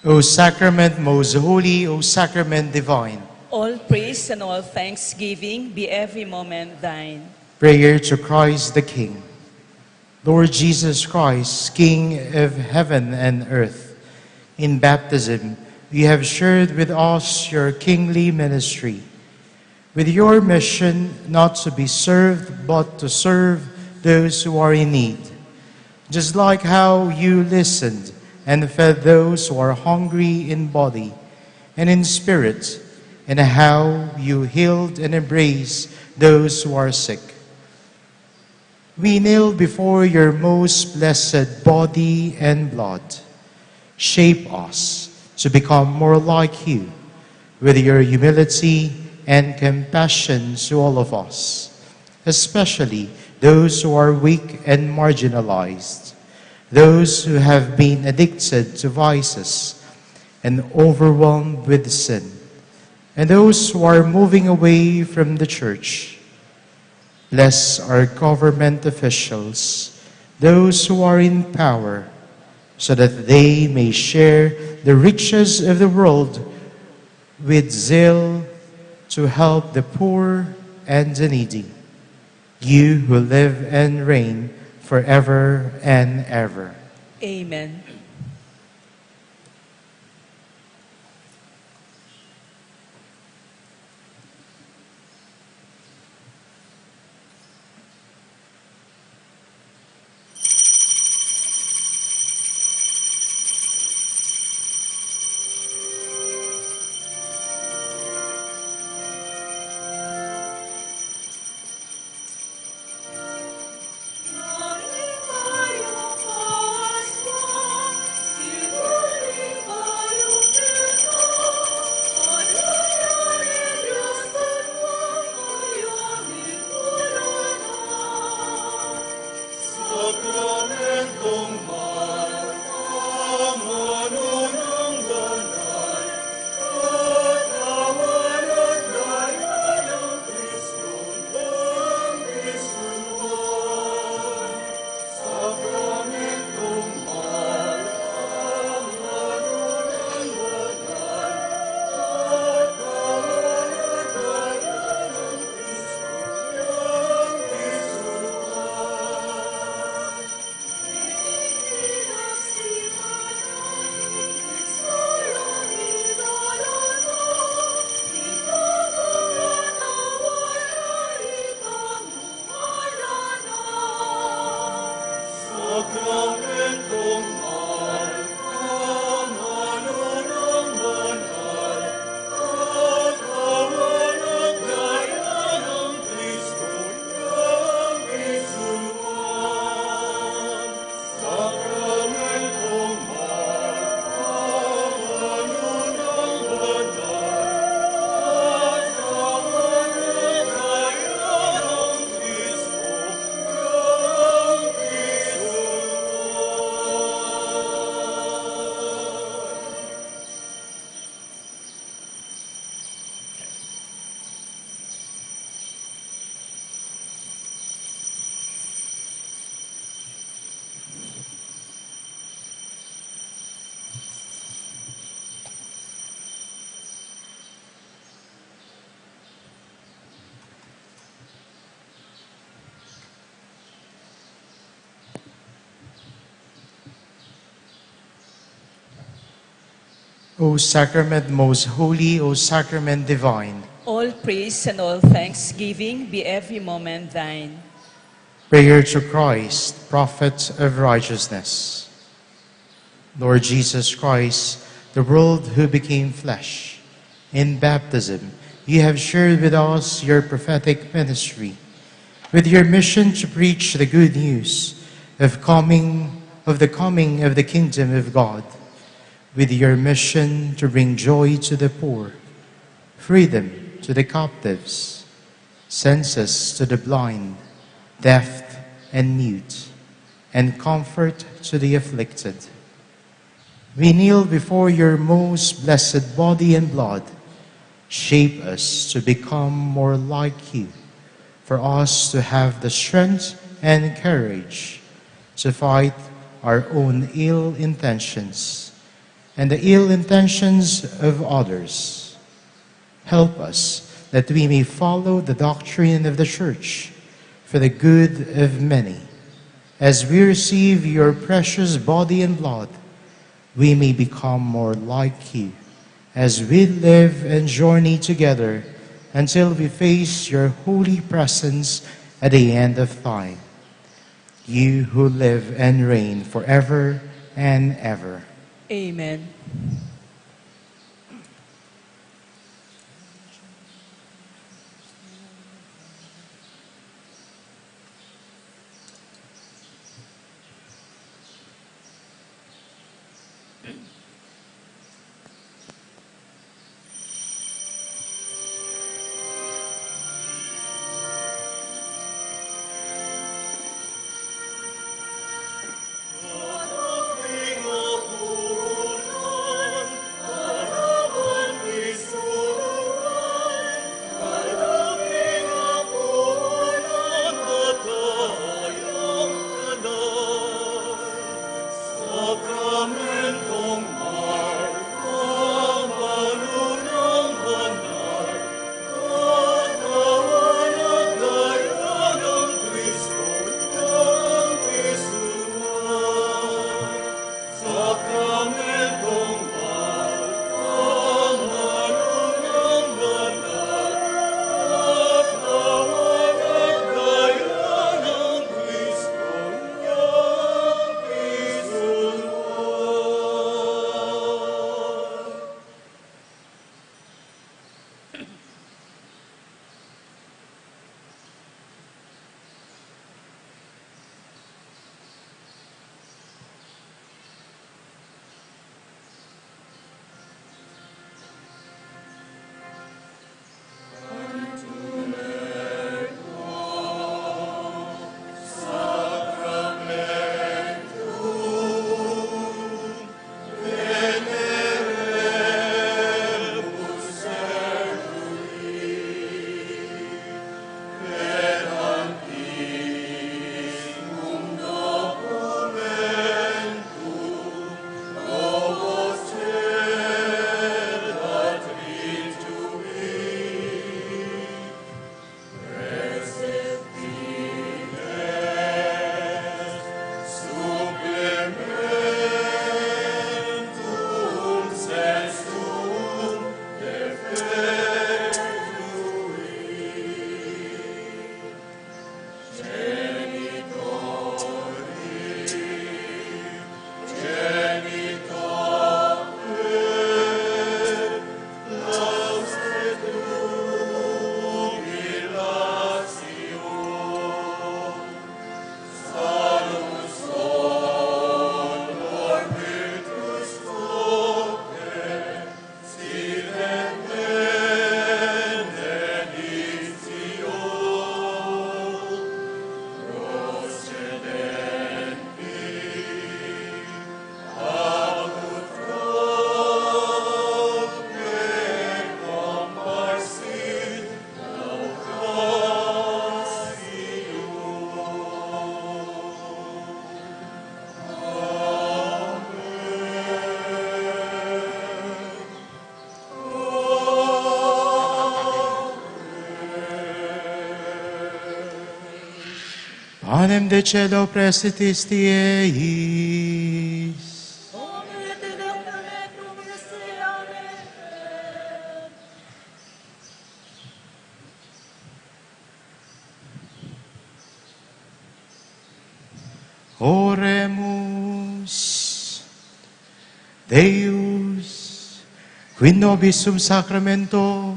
O sacrament most holy, O sacrament divine. All praise and all thanksgiving be every moment thine. Prayer to Christ the King. Lord Jesus Christ, King of heaven and earth, in baptism you have shared with us your kingly ministry, with your mission not to be served but to serve those who are in need. Just like how you listened and fed those who are hungry in body and in spirit, and how you healed and embraced those who are sick. We kneel before your most blessed body and blood. Shape us to become more like you with your humility and compassion to all of us, especially those who are weak and marginalized, those who have been addicted to vices and overwhelmed with sin, and those who are moving away from the church. Bless our government officials, those who are in power, so that they may share the riches of the world with zeal to help the poor and the needy. You who live and reign forever and ever. Amen. O sacrament most holy, O sacrament divine, All praise and all thanksgiving be every moment thine. prayer to Christ, prophet of righteousness. Lord Jesus Christ, the Word who became flesh, in baptism you have shared with us your prophetic ministry, with your mission to preach the good news of the coming of the kingdom of God, with your mission to bring joy to the poor, freedom to the captives, senses to the blind, deaf and mute, and comfort to the afflicted. We kneel before your most blessed body and blood. Shape us to become more like you, for us to have the strength and courage to fight our own ill intentions and the ill intentions of others. Help us that we may follow the doctrine of the Church for the good of many. As we receive your precious body and blood, we may become more like you as we live and journey together until we face your holy presence at the end of time. You who live and reign forever and ever. Amen. Panem de cielo prestitisti eis. Quid nobis sum sacramento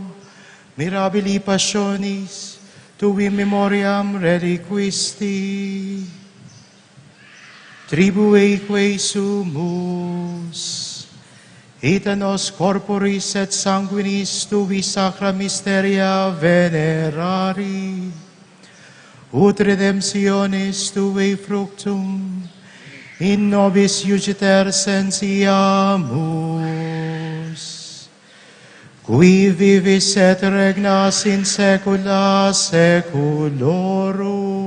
mirabili passionis tui memoriam reliquisti, tribueque sumus, et a nos corporis et sanguinis tui sacra mysteria venerari, ut redemptionis tui fructum in nobis iugiter sensiamus, qui vivis et regnas in saecula saeculorum.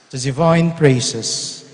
The divine praises.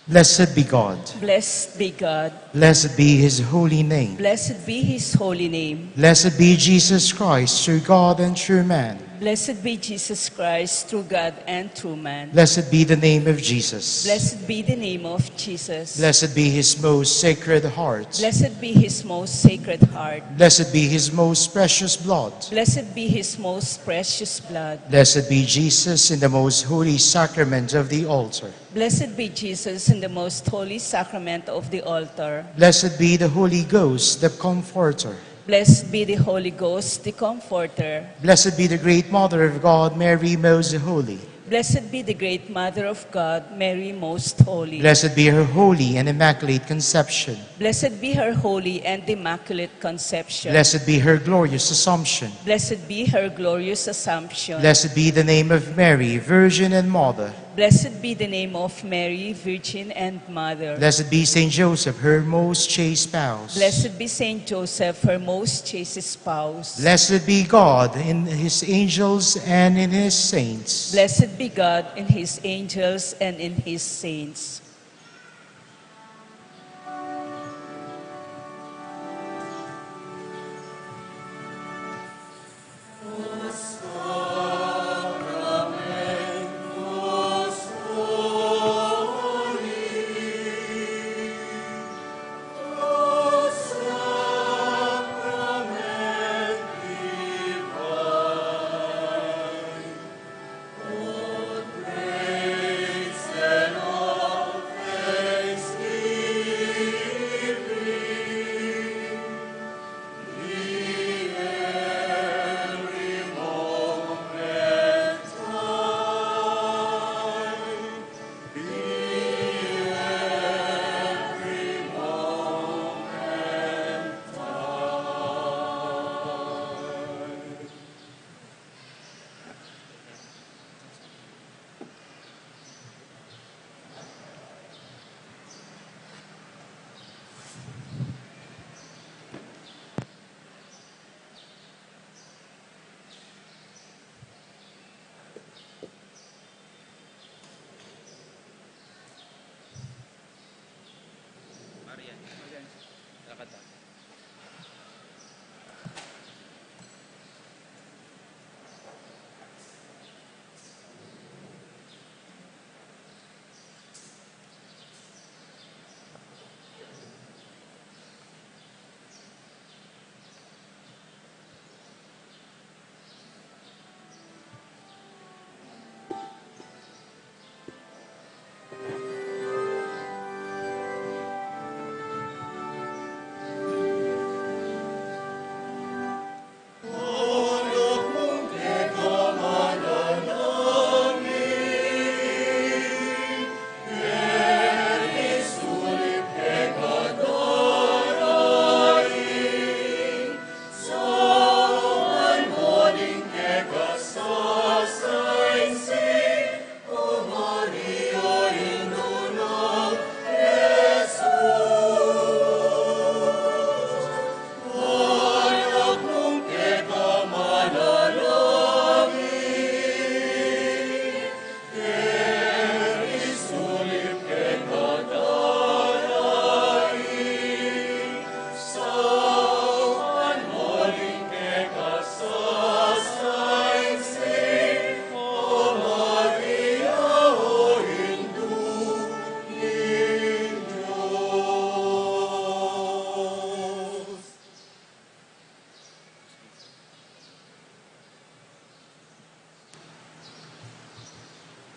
Blessed be God. Blessed be God. Blessed be his holy name. Blessed be his holy name. Blessed be Jesus Christ, true God and true man. Blessed be Jesus Christ, true God and true man. Blessed be the name of Jesus. Blessed be the name of Jesus. Blessed be his most sacred heart. Blessed be his most sacred heart. Blessed be his most precious blood. Blessed be his most precious blood. Blessed be Jesus in the most holy sacrament of the altar. Blessed be Jesus in the most holy sacrament of the altar. Blessed be the Holy Ghost, the Comforter. Blessed be the Holy Ghost, the Comforter. Blessed be the great Mother of God, Mary most holy. Blessed be the great Mother of God, Mary most holy. Blessed be her holy and immaculate conception. Blessed be her holy and immaculate conception. Blessed be her glorious assumption. Blessed be her glorious assumption. Blessed be the name of Mary, Virgin and Mother. Blessed be the name of Mary, Virgin and Mother. Blessed be Saint Joseph, her most chaste spouse. Blessed be Saint Joseph, her most chaste spouse. Blessed be God in his angels and in his saints. Blessed be God in his angels and in his saints.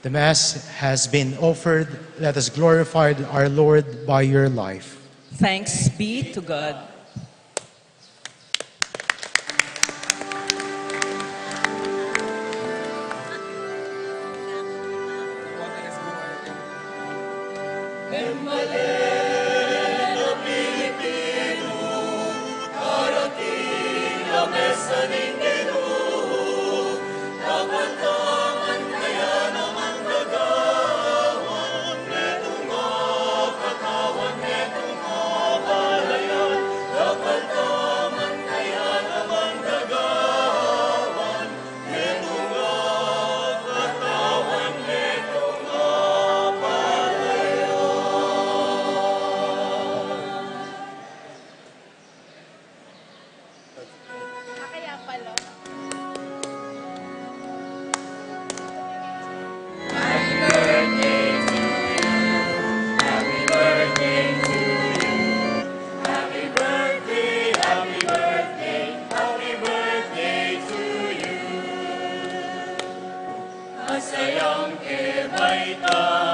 The Mass has been offered. Let us glorify our Lord by your life. Thanks be to God. Masayang kebaikan